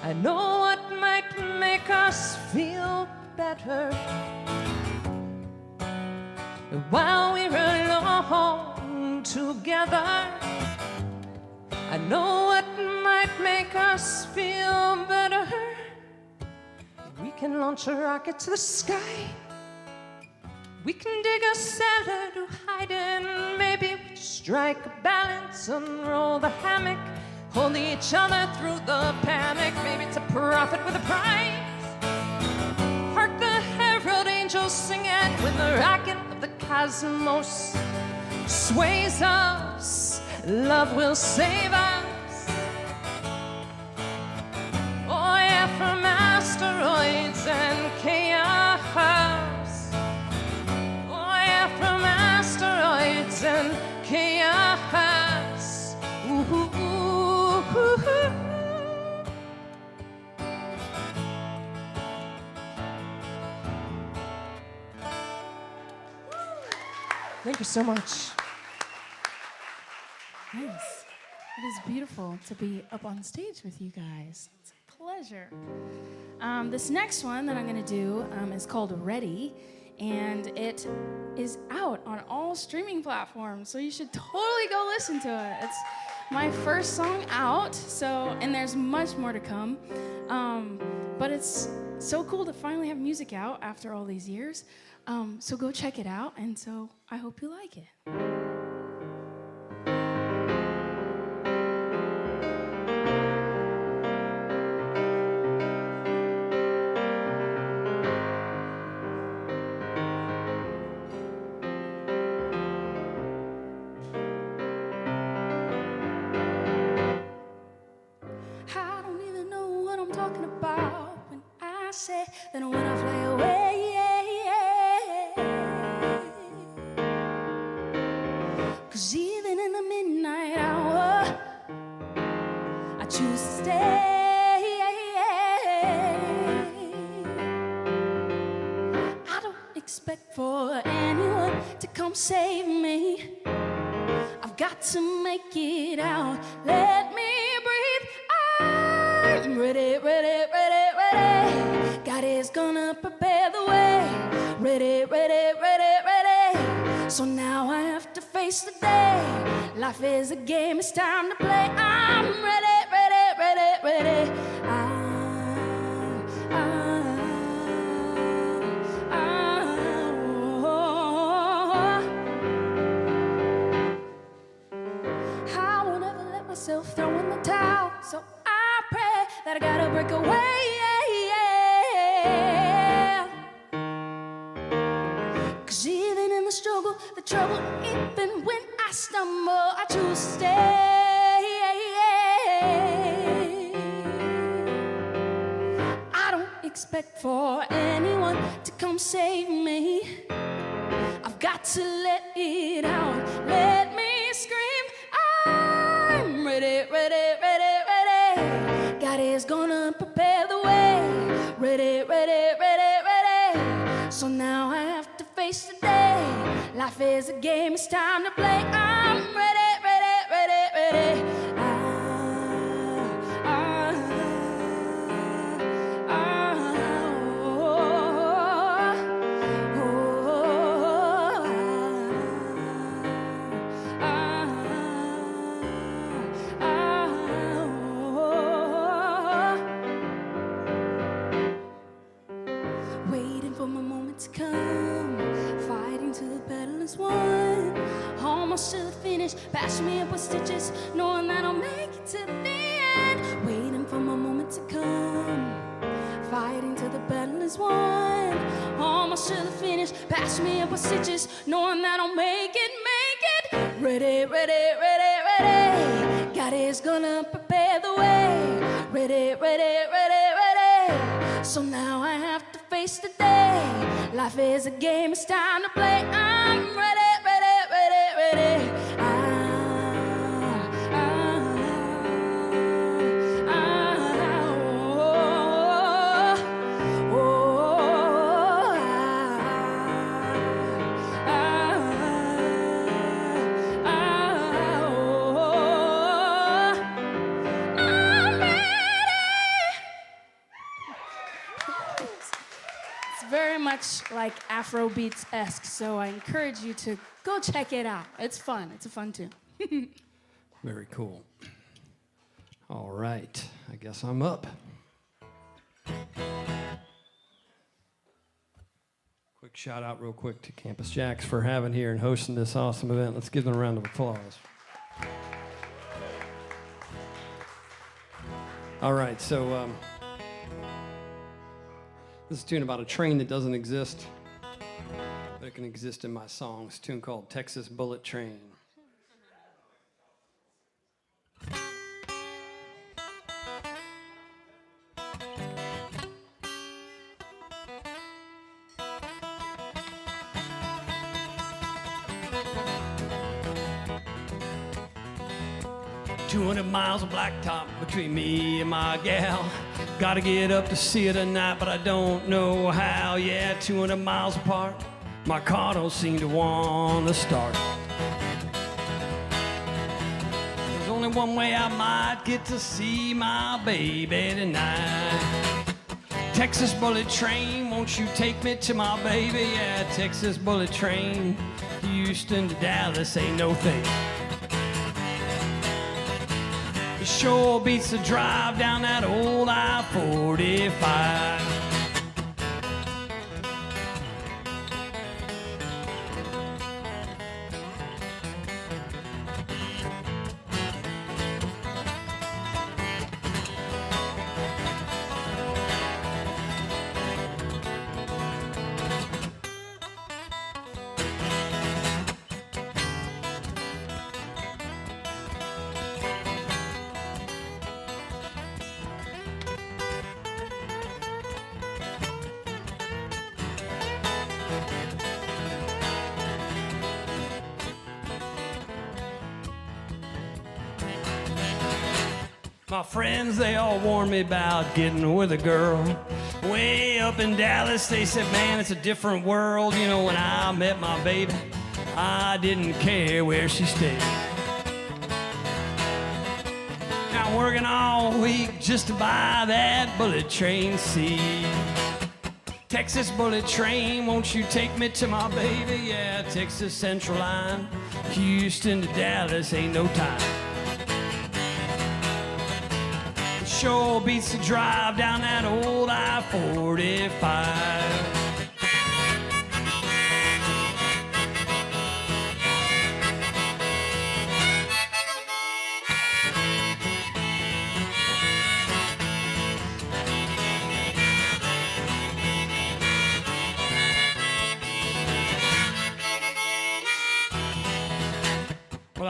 I know what might make us feel better. While we're alone together, I know what might make us feel better. We can launch a rocket to the sky. We can dig a cellar to hide in. Maybe we just strike a balance, unroll the hammock, hold each other through the panic. Maybe it's a prophet with a prize. Hark the herald angels singing when the rocket of the cosmos sways us. Love will save us. Oh yeah, from asteroids and chaos. From asteroids and chaos. Ooh, ooh, ooh, ooh. Thank you so much. Nice. It is beautiful to be up on stage with you guys. It's a pleasure. This next one that I'm going to do is called Ready. And it is out on all streaming platforms, so you should totally go listen to it. It's my first song out, and there's much more to come. But it's so cool to finally have music out after all these years. So go check it out, and so I hope you like it. Then when I fly away, cause even in the midnight hour, I choose to stay. I don't expect for anyone to come save me. I've got to make it out. Let me breathe. I'm ready, ready, ready, ready. God is gonna prepare the way. Ready, ready, ready, ready. So now I have to face the day. Life is a game, it's time to play. I'm ready, ready, ready, ready. that I gotta break away. Cause even in the struggle, the trouble, even when I stumble, I choose to stay. I don't expect for anyone to come save me. I've got to let it out, let me scream. I'm ready, ready, ready, ready. God is gonna prepare the way. Ready, ready, ready, ready. So now I have to face the day. Life is a game, it's time to play. I'm ready, ready, ready, ready. Waiting for my moment to come, fighting till the battle is won. Almost to the finish, patching me up with stitches, knowing that I'll make it to the end. Waiting for my moment to come, fighting till the battle is won. Almost to the finish, patching me up with stitches, knowing that I'll make it, make it. Ready, ready, ready, ready. God is gonna prepare the way. Ready, ready, ready, ready. So now I have to face the day. Life is a game, it's time to play. I'm ready, ready, ready, ready. Very much like Afrobeats-esque, so I encourage you to go check it out. It's fun. It's a fun tune. Very cool. All right, I guess I'm up. Quick shout out real quick to Campus JAX for having here and hosting this awesome event. Let's give them a round of applause. All right, so this is a tune about a train that doesn't exist, but it can exist in my song. It's a tune called Texas Bullet Train. 200 miles of blacktop between me and my gal. Gotta get up to see her tonight, but I don't know how. Yeah, 200 miles apart, my car don't seem to want to start. There's only one way I might get to see my baby tonight. Texas bullet train, won't you take me to my baby? Yeah, Texas bullet train, Houston to Dallas, ain't no thing. It sure beats the drive down that old I-45. My friends, they all warned me about getting with a girl. Way up in Dallas, they said, man, it's a different world. You know, when I met my baby, I didn't care where she stayed. Now working all week just to buy that bullet train seat. Texas bullet train, won't you take me to my baby? Yeah, Texas Central Line, Houston to Dallas, ain't no time. Sure beats the drive down that old I-45.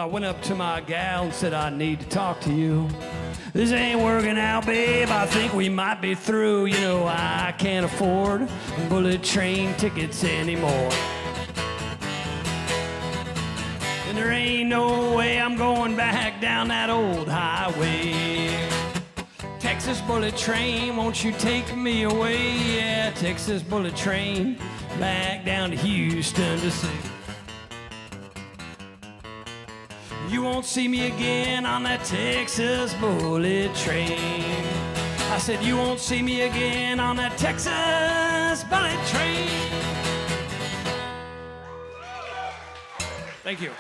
I went up to my gal and said, I need to talk to you. This ain't working out, babe. I think we might be through. You know, I can't afford bullet train tickets anymore. And there ain't no way I'm going back down that old highway. Texas bullet train, won't you take me away? Yeah, Texas bullet train, back down to Houston to see. You won't see me again on that Texas bullet train. I said, you won't see me again on that Texas bullet train. Thank you.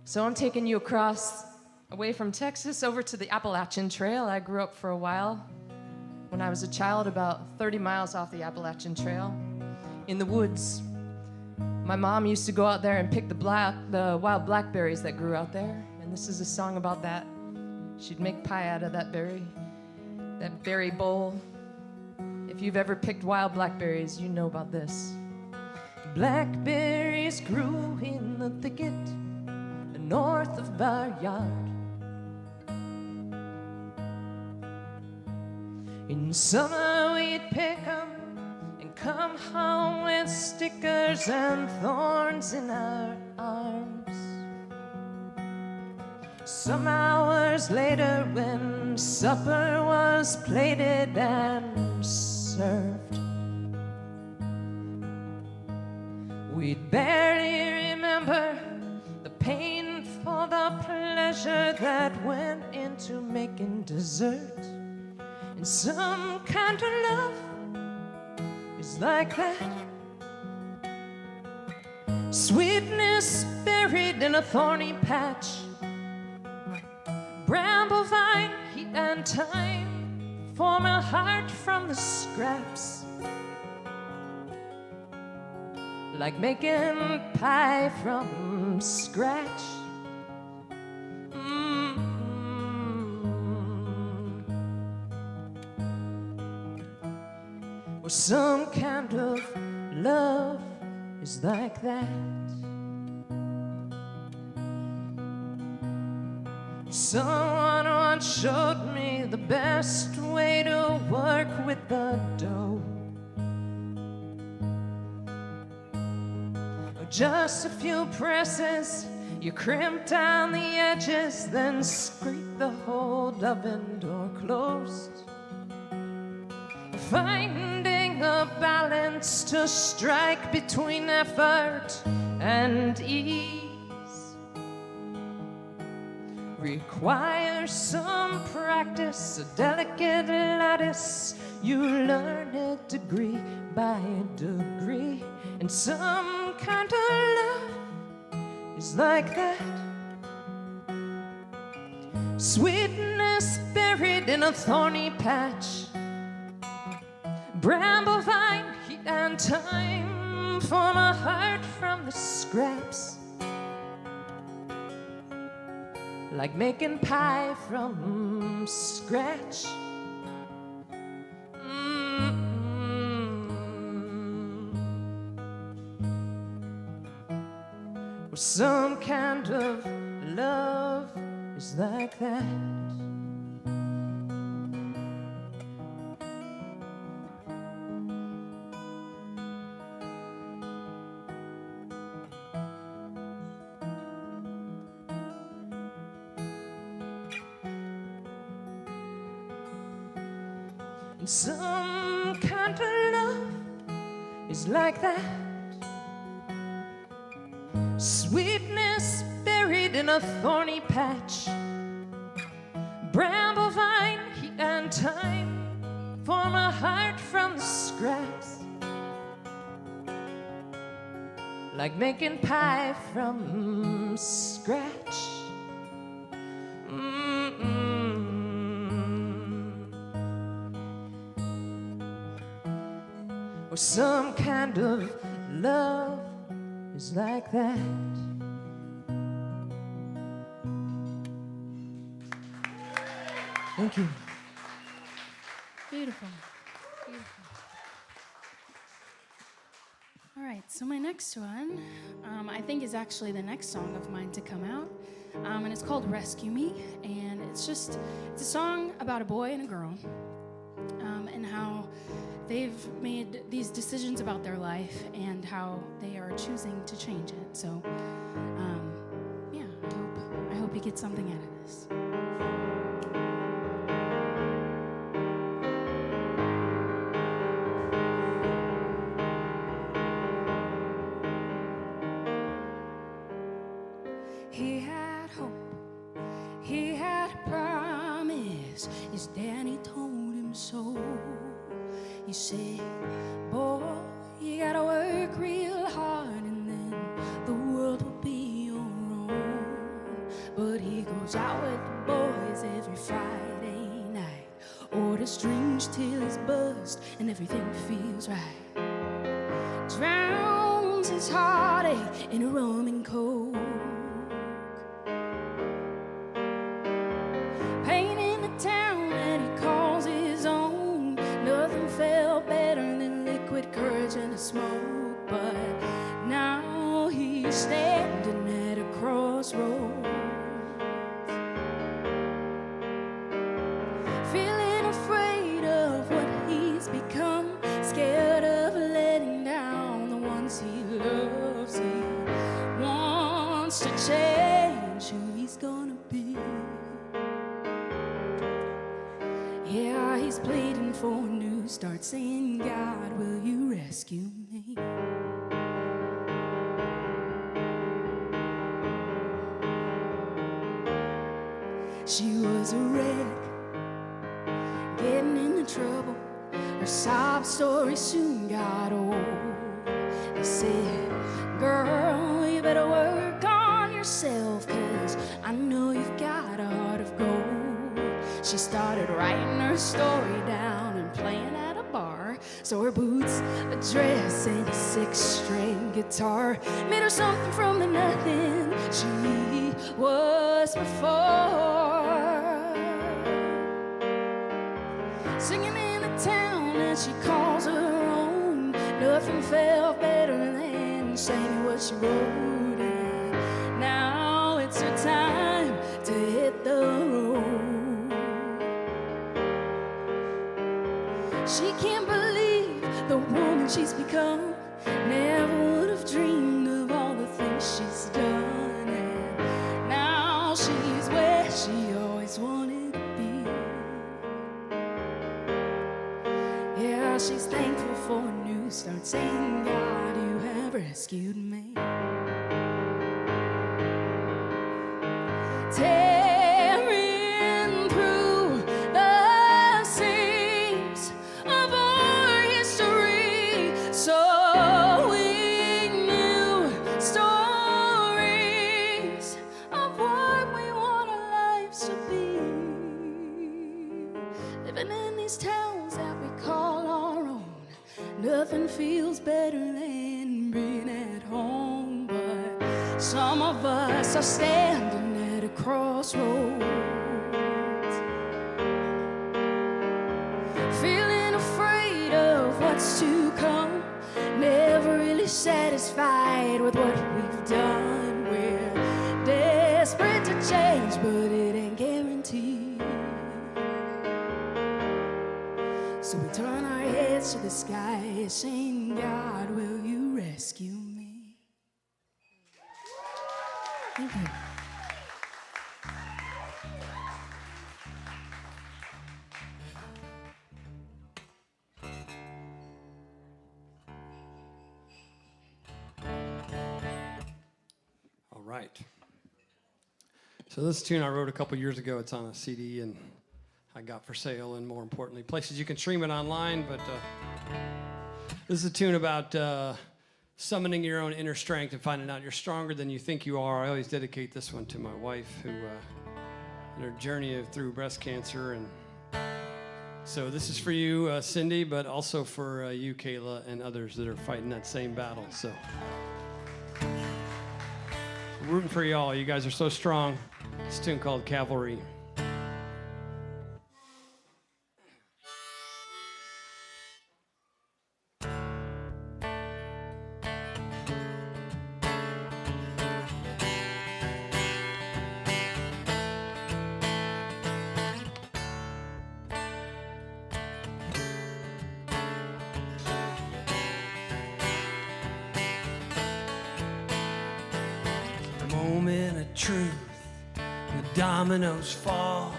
So I'm taking you across, away from Texas, over to the Appalachian Trail. I grew up for a while, when I was a child, about 30 miles off the Appalachian Trail, in the woods. My mom used to go out there and pick the wild blackberries that grew out there, and this is a song about that. She'd make pie out of that berry bowl. If you've ever picked wild blackberries, you know about this. Blackberries grew in the thicket north of our yard. In summer we'd pick 'em and come home with stickers and thorns in our arms. Some hours later, when supper was plated and served, we'd barely remember the pain for the pleasure that went into making dessert. And some kind of love is like that. Sweetness buried in a thorny patch, bramble vine, heat and time, form a heart from the scraps. Like making pie from scratch. Well, some kind of love is like that. Someone once showed me the best way to work with the dough. Just a few presses, you crimp down the edges, then scrape the whole oven door closed. Finding a balance to strike between effort and ease requires some practice, a delicate lattice. You learn it degree by degree, and some kind of love is like that. Sweetness buried in a thorny patch, bramble vine, heat and time, form a heart from the scraps. Like making pie from scratch. Well, some kind of love is like that. And some kind of love is like that. Sweetness buried in a thorny patch, bramble vine, heat and time, form a heart from the scraps. Like making pie from scratch. Or some kind of love is like that. Thank you. Beautiful. All right, so my next one, I think is actually the next song of mine to come out, and it's called Rescue Me, and it's a song about a boy and a girl, and how they've made these decisions about their life and how they are choosing to change it. So, yeah, I hope you get something out of this. He had hope, he had a promise. His daddy told him so. He said, boy, you gotta work real hard and then the world will be your own. But he goes out with the boys every Friday night, orders drinks till he's buzzed and everything feels right. Drowns his heartache in a rum and coke. Pain in the town that he calls his own. Nothing felt better than liquid courage and a smoke. But now he's standing at a crossroads, feeling afraid of what he's become, scared of letting down the ones he loves. He wants to change who he's gonna be. Yeah, he's pleading for a new start, saying, God, will you rescue me? She was a wreck, getting into trouble. Her sob story soon got old. They said, girl, you better work on yourself, 'cause I know you've got a heart of gold. She started writing her story down and playing at a bar. So her boots, a dress, and a six-string guitar made her something from the nothing she was before. Singing in the town that she calls her own. Nothing felt better than saying what she wrote. And now it's her time to hit the road. She can't believe the woman she's become. Never would have dreamed of all the things she's done. And now she's where she always wanted to be. Yeah, she's thankful for a new start, saying, God, you have rescued me. Tearing through the seams of our history, sewing new stories of what we want our lives to be. Living in these towns that we call our own, nothing feels better than being at home. But some of us are standing at a crossroads, feeling afraid of what's to come, never really satisfied with what we've done. We're desperate to change, but it ain't guaranteed. So we turn our heads to the sky, saying, God, will you rescue me? Thank you. All right. So this tune I wrote a couple years ago. It's on a CD and I got for sale, and more importantly, places you can stream it online. But this is a tune about summoning your own inner strength and finding out you're stronger than you think you are. I always dedicate this one to my wife, who in her journey through breast cancer. And so this is for you, Cindy, but also for you, Kayla, and others that are fighting that same battle. So we're rooting for y'all. You guys are so strong. It's a tune called Cavalry. truth. The dominoes fall.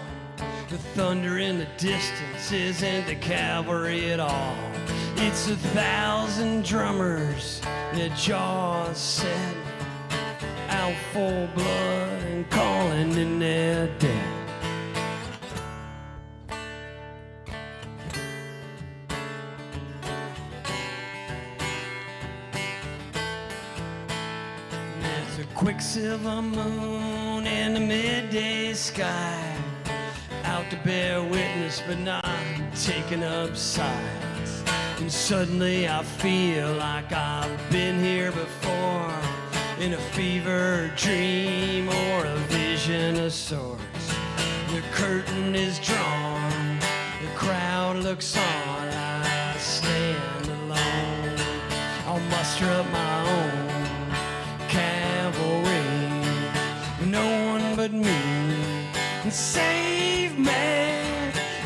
The thunder in the distance isn't the cavalry at all. It's 1,000 drummers that jaws set, out full blood and calling in their dead. There's a quicksilver moon in the midday sky, out to bear witness but not taking up sides. And suddenly I feel like I've been here before, in a fever dream or a vision of sorts. The curtain is drawn, the crowd looks on, I stand alone. I'll muster up my own cavalry, no one but me can save me.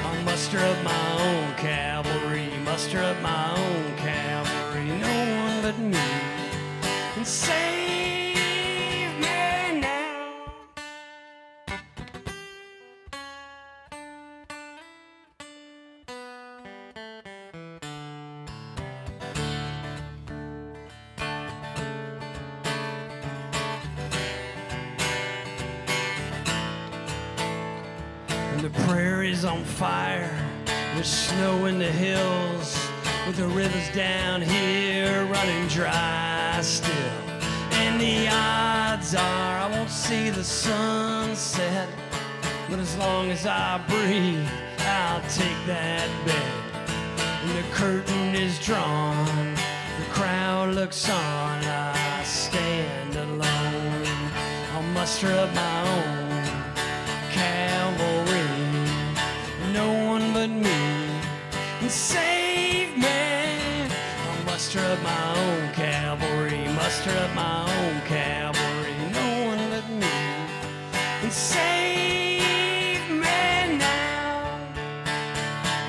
I'll muster up my own cavalry, muster up my own cavalry, no one but me can save me now. And the prairie's on fire, there's snow in the hills, with the rivers down here running dry still. And the odds are I won't see the sunset, but as long as I breathe, I'll take that bet. And the curtain is drawn, the crowd looks on, I stand alone. I'll muster up my own cavalry, no one but me can save me. I'll muster up my own cavalry, muster up my own cavalry, no one but me can save me now.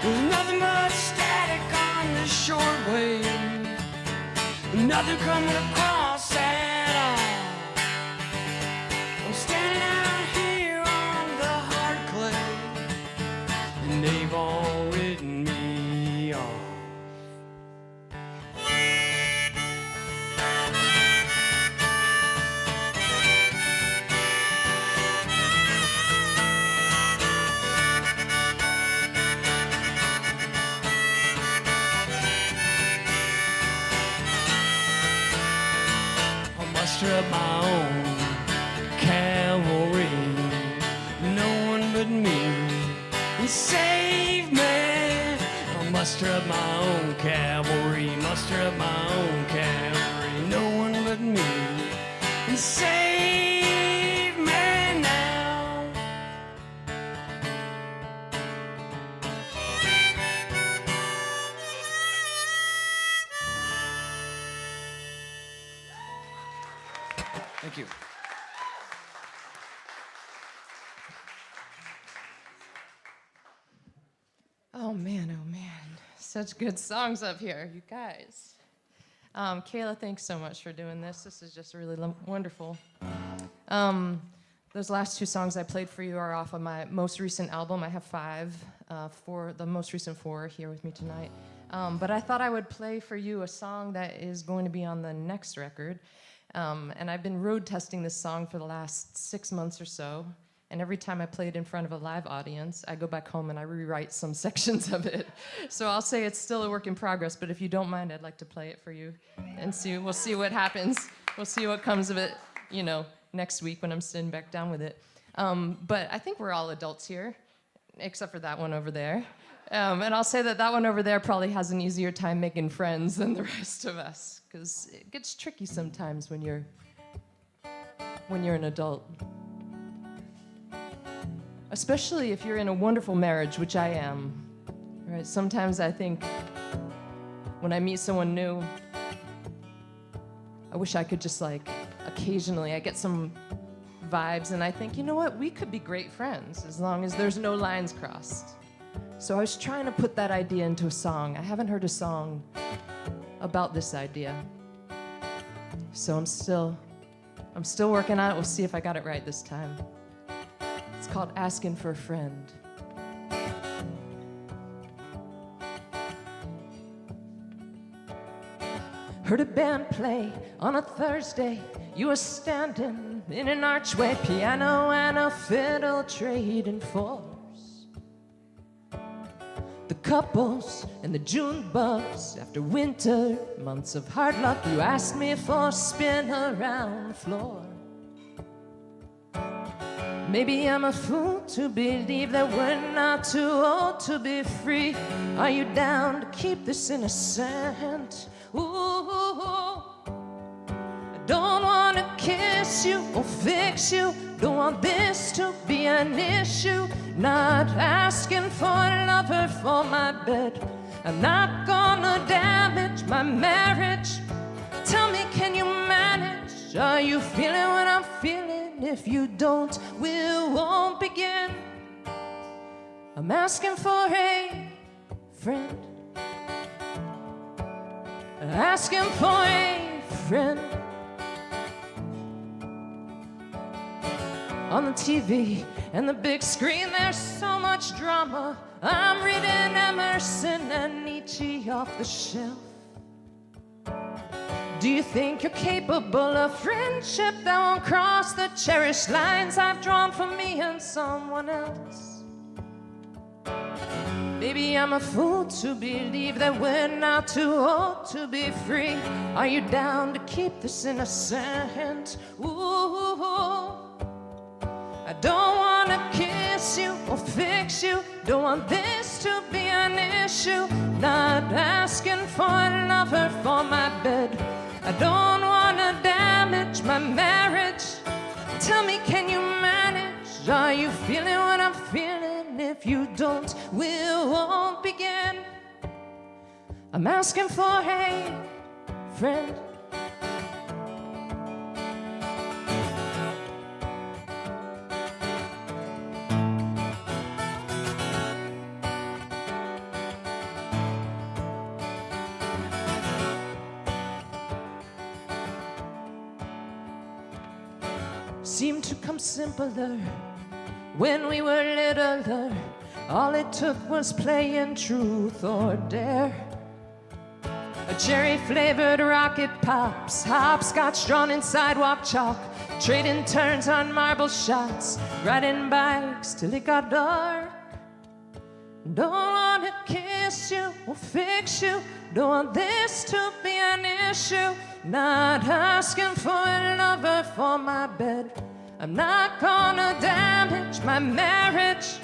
There's nothing but static on the shortwave, nothing coming across at all. I'm standing out here on the hard clay, and they've all written me off. I'll muster up my own cavalry, no one but me can save me. I'll muster up my own cavalry, muster up my own cavalry, no one but me can save me now. Thank you. Oh man, such good songs up here, you guys. Kayla, thanks so much for doing this. This is just really wonderful. Those last two songs I played for you are off of my most recent album. I have 5. The most recent 4 are here with me tonight. But I thought I would play for you a song that is going to be on the next record. And I've been road testing this song for the last 6 months or so. And every time I play it in front of a live audience, I go back home and I rewrite some sections of it. So I'll say it's still a work in progress, but if you don't mind, I'd like to play it for you and we'll see what happens. We'll see what comes of it, next week when I'm sitting back down with it. But I think we're all adults here, except for that one over there. And I'll say that one over there probably has an easier time making friends than the rest of us, because it gets tricky sometimes when you're an adult. Especially if you're in a wonderful marriage, which I am. Right? Sometimes I think when I meet someone new, I wish I could just occasionally, I get some vibes and I think, you know what, we could be great friends as long as there's no lines crossed. So I was trying to put that idea into a song. I haven't heard a song about this idea. So I'm still I'm still working on it. We'll see if I got it right this time. It's called Asking for a Friend. Heard a band play on a Thursday. You were standing in an archway, piano and a fiddle trading fours. The couples and the June bugs, after winter months of hard luck, you asked me for a spin around the floor. Maybe I'm a fool to believe that we're not too old to be free. Are you down to keep this innocent? Ooh, I don't want to kiss you or fix you. Don't want this to be an issue. Not asking for a lover for my bed. I'm not gonna damage my marriage. Tell me, can you manage? Are you feeling what I'm feeling? If you don't, we won't begin. I'm asking for a friend. Asking for a friend. On the TV and the big screen, there's so much drama. I'm reading Emerson and Nietzsche off the shelf. Do you think you're capable of friendship that won't cross the cherished lines I've drawn for me and someone else? Maybe I'm a fool to believe that we're not too old to be free. Are you down to keep this innocent? Ooh, I don't want to kiss you or fix you. Don't want this to be an issue. Not asking for a lover for my bed. I don't want to damage my marriage. Tell me, can you manage? Are you feeling what I'm feeling? If you don't, we won't begin. I'm asking for a friend. Seemed to come simpler when we were littler. All it took was playing truth or dare. A cherry-flavored rocket pops, hopscotch drawn in sidewalk chalk, trading turns on marble shots, riding bikes till it got dark. Don't want to kiss you or fix you. Don't want this to be an issue. Not asking for a lover for my bed. I'm not gonna damage my marriage.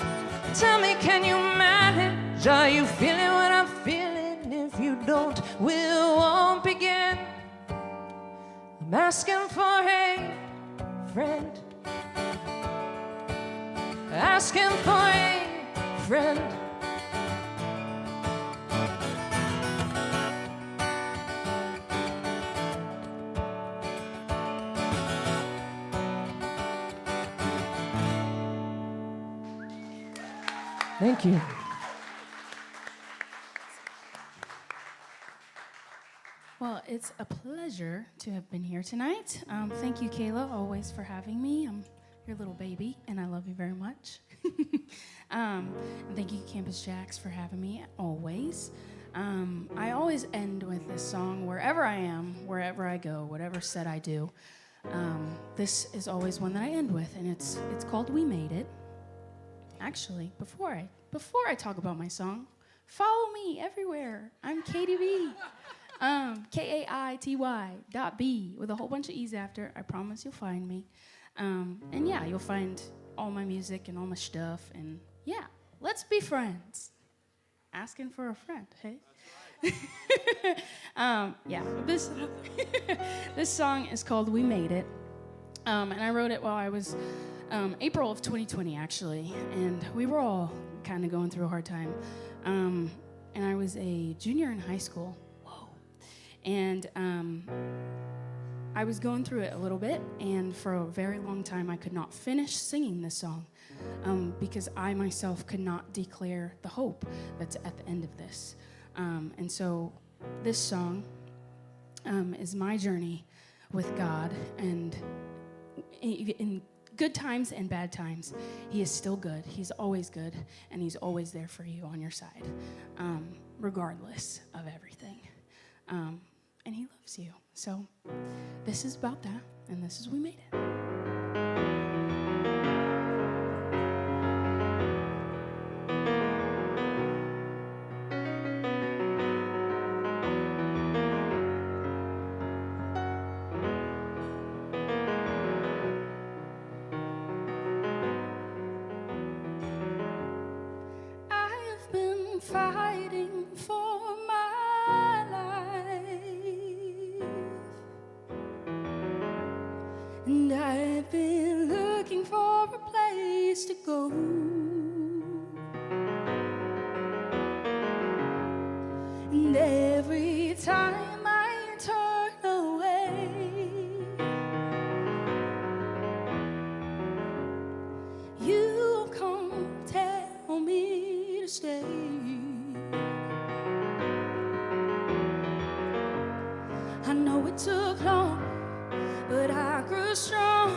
Tell me, can you manage? Are you feeling what I'm feeling? If you don't, we won't begin. I'm asking for a friend. Asking for a friend. Thank you. Well, it's a pleasure to have been here tonight. Thank you, Kayla, always for having me. I'm your little baby, and I love you very much. And thank you, Campus JAX, for having me, always. I always end with this song, wherever I am, wherever I go, whatever set I do. This is always one that I end with, and it's called We Made It. Actually, before I talk about my song, follow me everywhere. I'm Kaity B. Kaity.B with a whole bunch of E's after. I promise you'll find me. And yeah, you'll find all my music and all my stuff. And yeah, let's be friends. Asking for a friend, hey? Yeah, this song is called We Made It. And I wrote it while I was April of 2020, actually, and we were all kind of going through a hard time. And I was a junior in high school. Whoa. And I was going through it a little bit, and for a very long time, I could not finish singing this song because I myself could not declare the hope that's at the end of this. And so this song is my journey with God, and in good times and bad times, he is still good. He's always good, and he's always there for you on your side, regardless of everything. And he loves you. So this is about that, and this is We Made It. I've been fighting for my life, and I've been looking for a place to go. And every time I turn away, you come tell me to stay. I know it took long, but I grew strong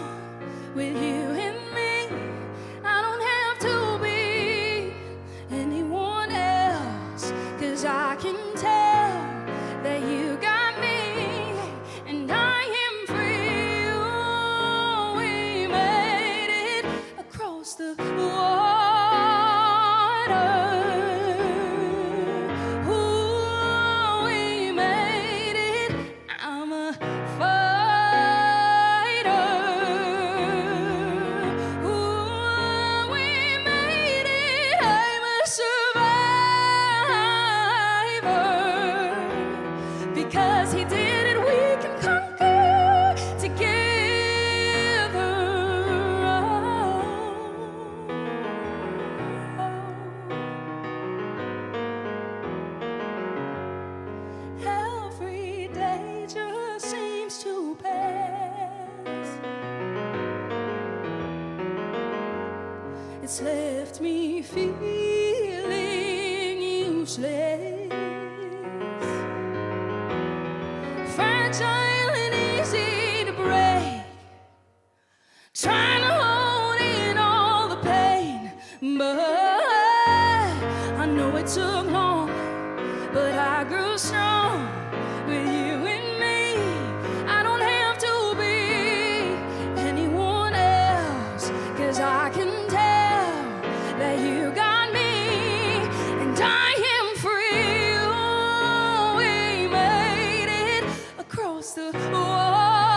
with you and me. I don't have to be anyone else, 'cause I can tell that you got me, and I am free. Oh, we made it across the water. Oh, we made it. I'm a fighter. Oh, we made it. I'm a survivor. Because he did it, we can conquer together. Every day just seems to pass. It's left me feeling useless, fragile and easy to break, trying to hold in all the pain. But I know it took long, but I grew strong with you and me. I don't have to be anyone else, 'cause I can tell that you got me, and I am free. Oh, we made it across the water.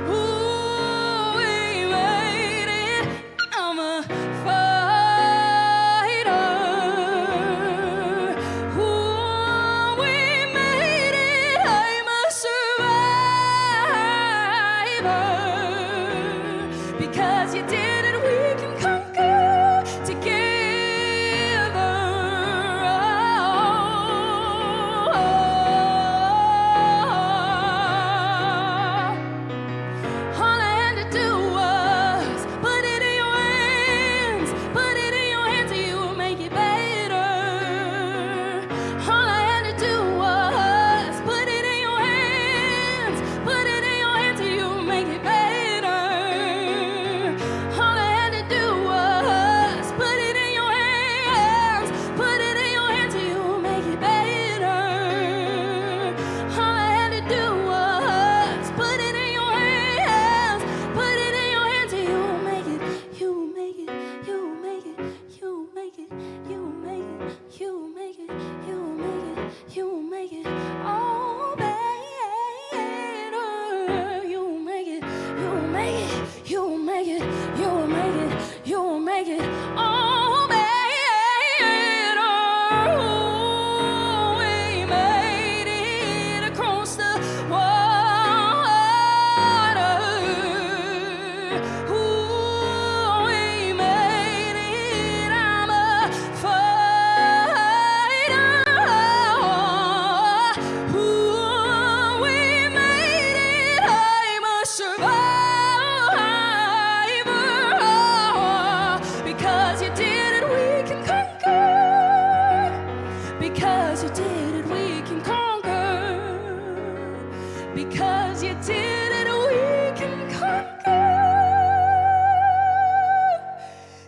Oh, we made it. I'm a fighter. Oh,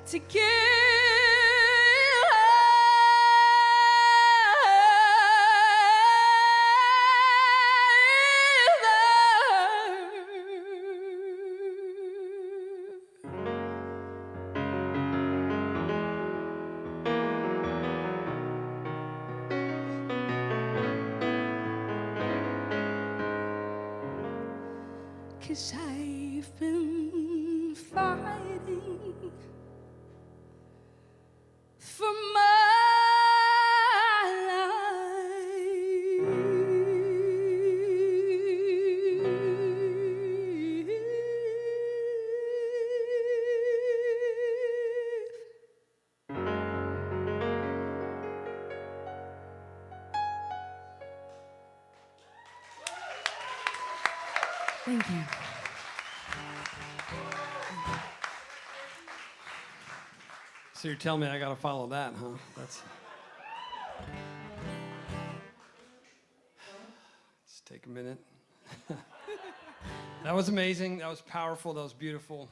to kill Cause I've been fighting for my Thank you. So you're telling me I gotta follow that, huh? Let's take a minute. That was amazing. That was powerful. That was beautiful.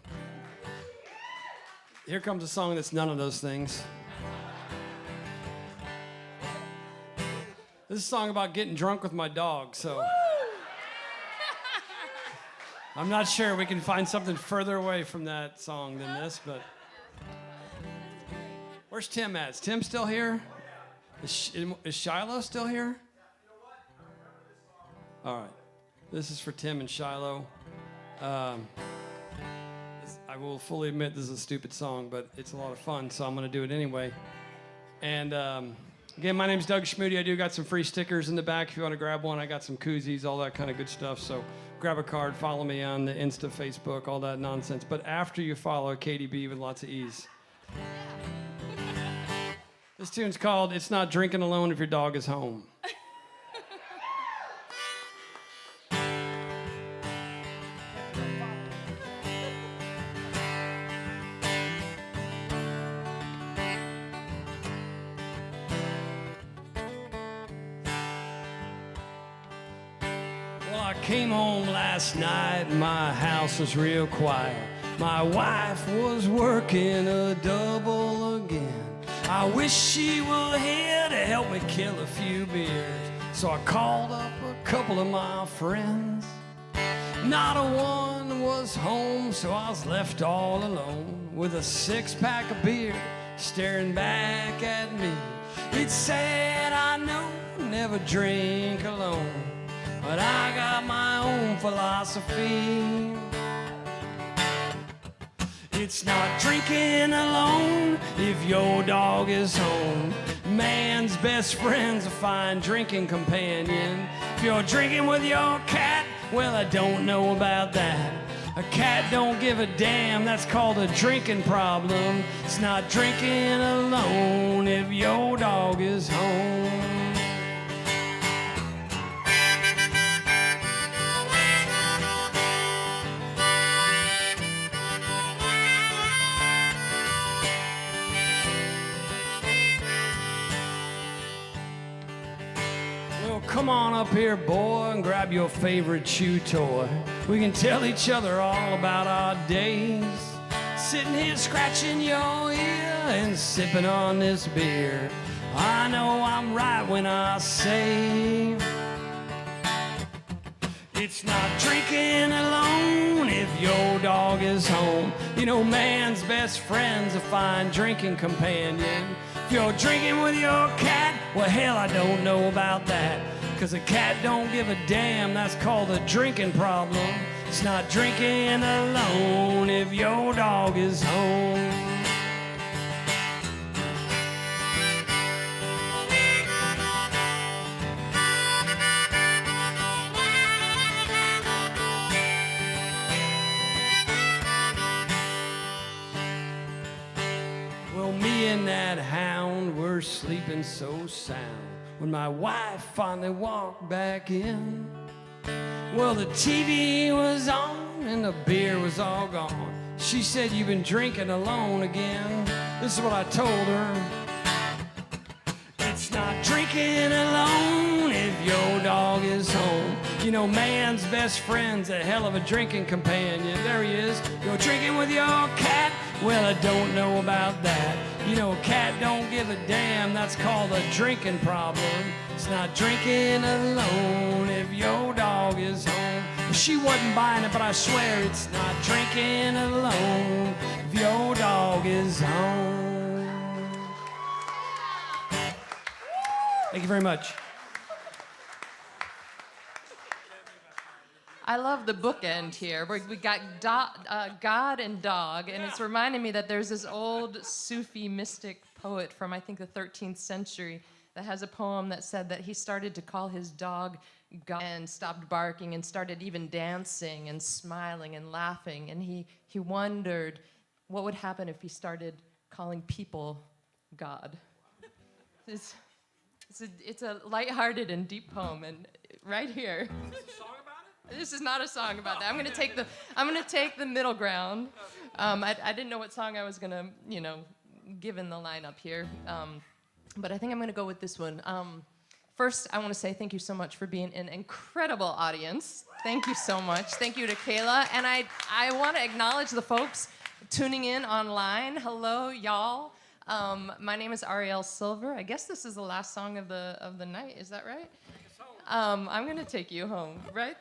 Here comes a song that's none of those things. This is a song about getting drunk with my dog, so I'm not sure we can find something further away from that song than this, but where's Tim at? Is Tim still here? Is Shiloh still here? All right. This is for Tim and Shiloh. I will fully admit this is a stupid song, but it's a lot of fun, so I'm going to do it anyway. And again, my name's Doug Schmude. I do got some free stickers in the back if you want to grab one. I got some koozies, all that kind of good stuff. So grab a card, follow me on the Insta, Facebook, all that nonsense. But after you follow, Kaity B with lots of E's. This tune's called It's Not Drinking Alone If Your Dog Is Home. Well, I came home last night and my house was real quiet. My wife was working a double again. I wish she were here to help me kill a few beers. So I called up a couple of my friends. Not a one was home, so I was left all alone with a 6-pack of beer staring back at me. It said, I know, never drink alone, but I got my own philosophy. It's not drinking alone if your dog is home. Man's best friend's a fine drinking companion. If you're drinking with your cat, well, I don't know about that. A cat don't give a damn, that's called a drinking problem. It's not drinking alone if your dog is home. Come on up here, boy, and grab your favorite chew toy. We can tell each other all about our days. Sitting here scratching your ear and sipping on this beer. I know I'm right when I say it's not drinking alone if your dog is home. You know, man's best friend's a fine drinking companion. If you're drinking with your cat, well, hell, I don't know about that. 'Cause a cat don't give a damn, that's called a drinking problem. It's not drinking alone if your dog is home. Well, me and that hound were sleeping so sound when my wife finally walked back in. Well, the TV was on and the beer was all gone. She said, you've been drinking alone again. This is what I told her. It's not drinking alone if your dog is home. You know, man's best friend's a hell of a drinking companion. There he is. You're drinking with your cat. Well, I don't know about that. You know, a cat don't give a damn. That's called a drinking problem. It's not drinking alone if your dog is home. Well, she wasn't buying it, but I swear it's not drinking alone if your dog is home. Thank you very much. I love the bookend here. We got God and dog, and it's reminding me that there's this old Sufi mystic poet from, I think, the 13th century that has a poem that said that he started to call his dog God and stopped barking and started even dancing and smiling and laughing. And he wondered what would happen if he started calling people God. It's a lighthearted and deep poem, and right here. This is not a song about that. I'm gonna take the middle ground. I didn't know what song I was gonna, give in the lineup here, but I think I'm gonna go with this one. First, I want to say thank you so much for being an incredible audience. Thank you so much. Thank you to Kayla, and I want to acknowledge the folks tuning in online. Hello, y'all. My name is Arielle Silver. I guess this is the last song of the night. Is that right? I'm gonna take you home, right?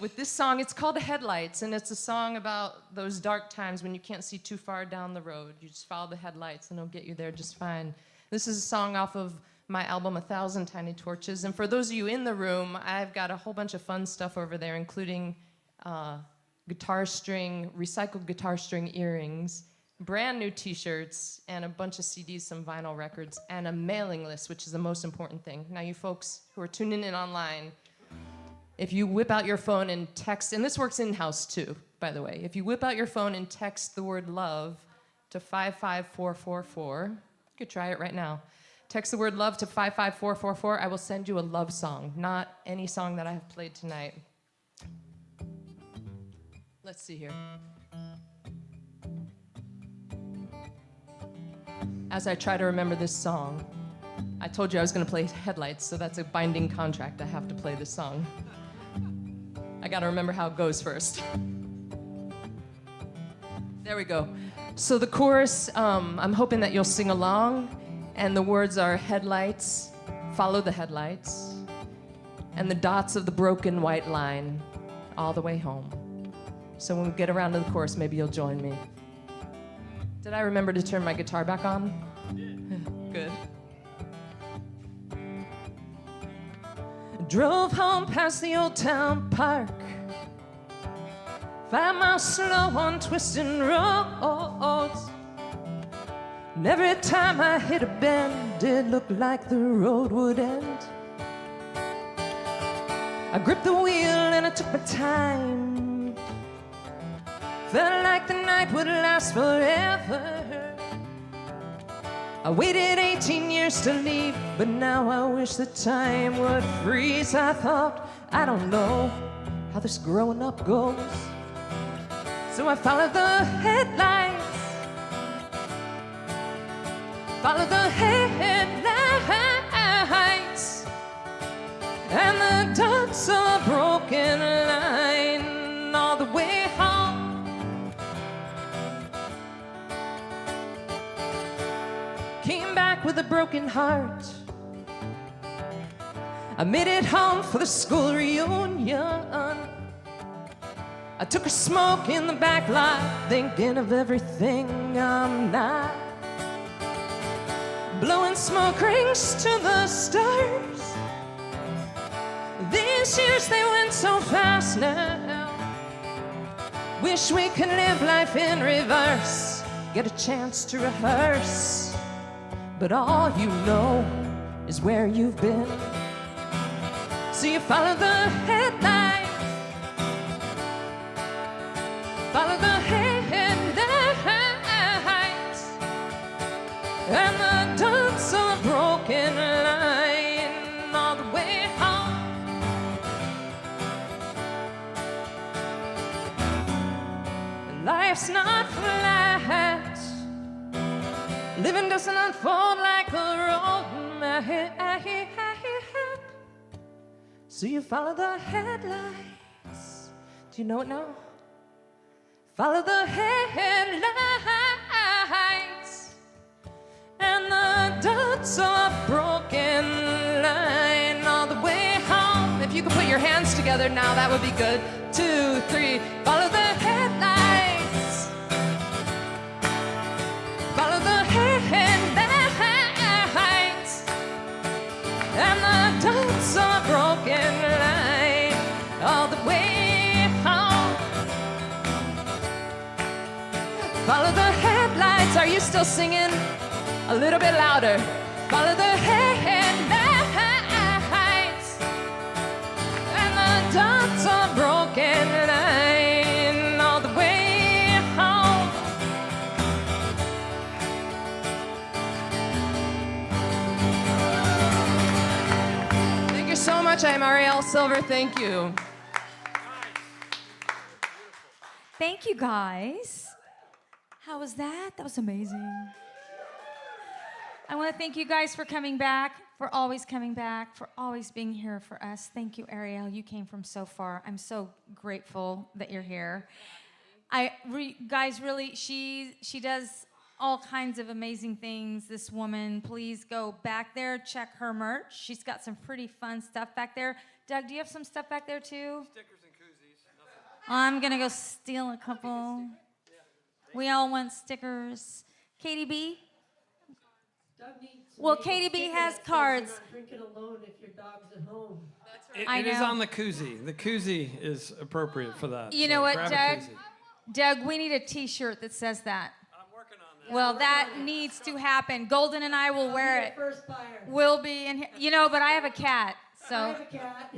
With this song, it's called Headlights, and it's a song about those dark times when you can't see too far down the road. You just follow the headlights, and it'll get you there just fine. This is a song off of my album, 1,000 Tiny Torches. And for those of you in the room, I've got a whole bunch of fun stuff over there, including recycled guitar string earrings, brand new t-shirts, and a bunch of CDs, some vinyl records, and a mailing list, which is the most important thing. Now, you folks who are tuning in online, if you whip out your phone and text, and this works in-house too, by the way. If you whip out your phone and text the word love to 55444, you could try it right now. Text the word love to 55444. I will send you a love song, not any song that I have played tonight. Let's see here. As I try to remember this song, I told you I was going to play Headlights, so that's a binding contract. I have to play this song. I got to remember how it goes first. There we go. So the chorus, I'm hoping that you'll sing along, and the words are headlights, follow the headlights, and the dots of the broken white line all the way home. So when we get around to the chorus, maybe you'll join me. Did I remember to turn my guitar back on? Good. Drove home past the old town park, 5 miles slow on twisting roads. And every time I hit a bend, it looked like the road would end. I gripped the wheel and I took my time. Felt like the night would last forever. I waited 18 years to leave, but now I wish the time would freeze. I thought, I don't know how this growing up goes, so I followed the headlights. Follow the headlights and the dots of a broken line all the way home. Came back with a broken heart. I made it home for the school reunion. I took a smoke in the back lot, thinking of everything I'm not. Blowing smoke rings to the stars. These years, they went so fast now. Wish we could live life in reverse, get a chance to rehearse. But all you know is where you've been. So you follow the headlights. Follow the headlights and the dots of a broken line all the way home. Life's not flat. Living doesn't unfold like a road map. So you follow the headlights. Do you know it now? Follow the headlights your hands together now, that would be good. 2, 3, follow the headlights. Follow the headlights. And the dots are broken line all the way home. Follow the headlights. Are you still singing? A little bit louder. Follow the headlights. And the dots are broken line all the way home. Thank you so much. I'm Arielle Silver. Thank you. Thank you, guys. How was that? That was amazing. I want to thank you guys for coming back, for always coming back, for always being here for us. Thank you, Arielle. You came from so far. I'm so grateful that you're here. Guys, really, she does all kinds of amazing things, this woman. Please go back there, check her merch. She's got some pretty fun stuff back there. Doug, do you have some stuff back there, too? Stickers and koozies. I'm going to go steal a couple. We all want stickers. Kaity B? Well, Kaity B has cards. You're not drinking alone if your dog's at home. It is on the koozie. The koozie is appropriate for that. You so know what, grab a Doug? koozie. Doug, we need a T-shirt that says that. I'm working on that. Well, that needs to happen. Golden and I will wear it. First buyer. We'll be in here. You know, but I have a cat, I so have a cat.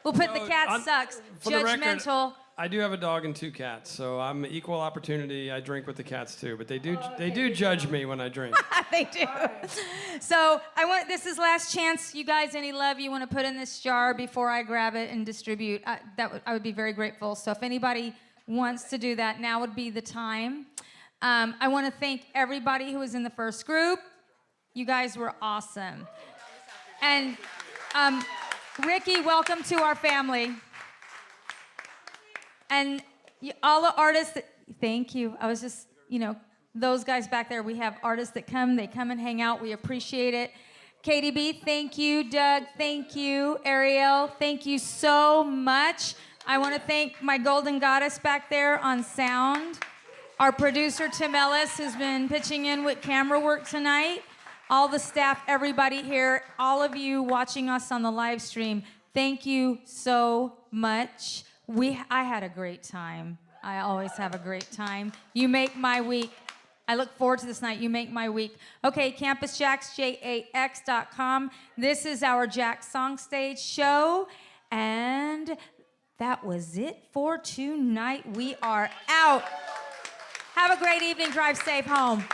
we'll put the So, cat sucks. for the record, Judgmental. I do have a dog and 2 cats, so I'm equal opportunity. I drink with the cats too, but they do judge me when I drink. They do. So this is last chance. You guys, any love you want to put in this jar before I grab it and distribute? I would be very grateful. So if anybody wants to do that, now would be the time. I want to thank everybody who was in the first group. You guys were awesome. And Ricky, welcome to our family. And all the artists, thank you. I was just, those guys back there, we have artists that they come and hang out. We appreciate it. Kaity B, thank you. Doug, thank you. Arielle, thank you so much. I want to thank my golden goddess back there on sound. Our producer, Tim Ellis, who's been pitching in with camera work tonight. All the staff, everybody here, all of you watching us on the live stream, thank you so much. I had a great time. I always have a great time. You make my week. I look forward to this night. You make my week. Okay, Campus JAX, JAX.com. This is our JAX SongStage show. And that was it for tonight. We are out. Have a great evening. Drive safe home.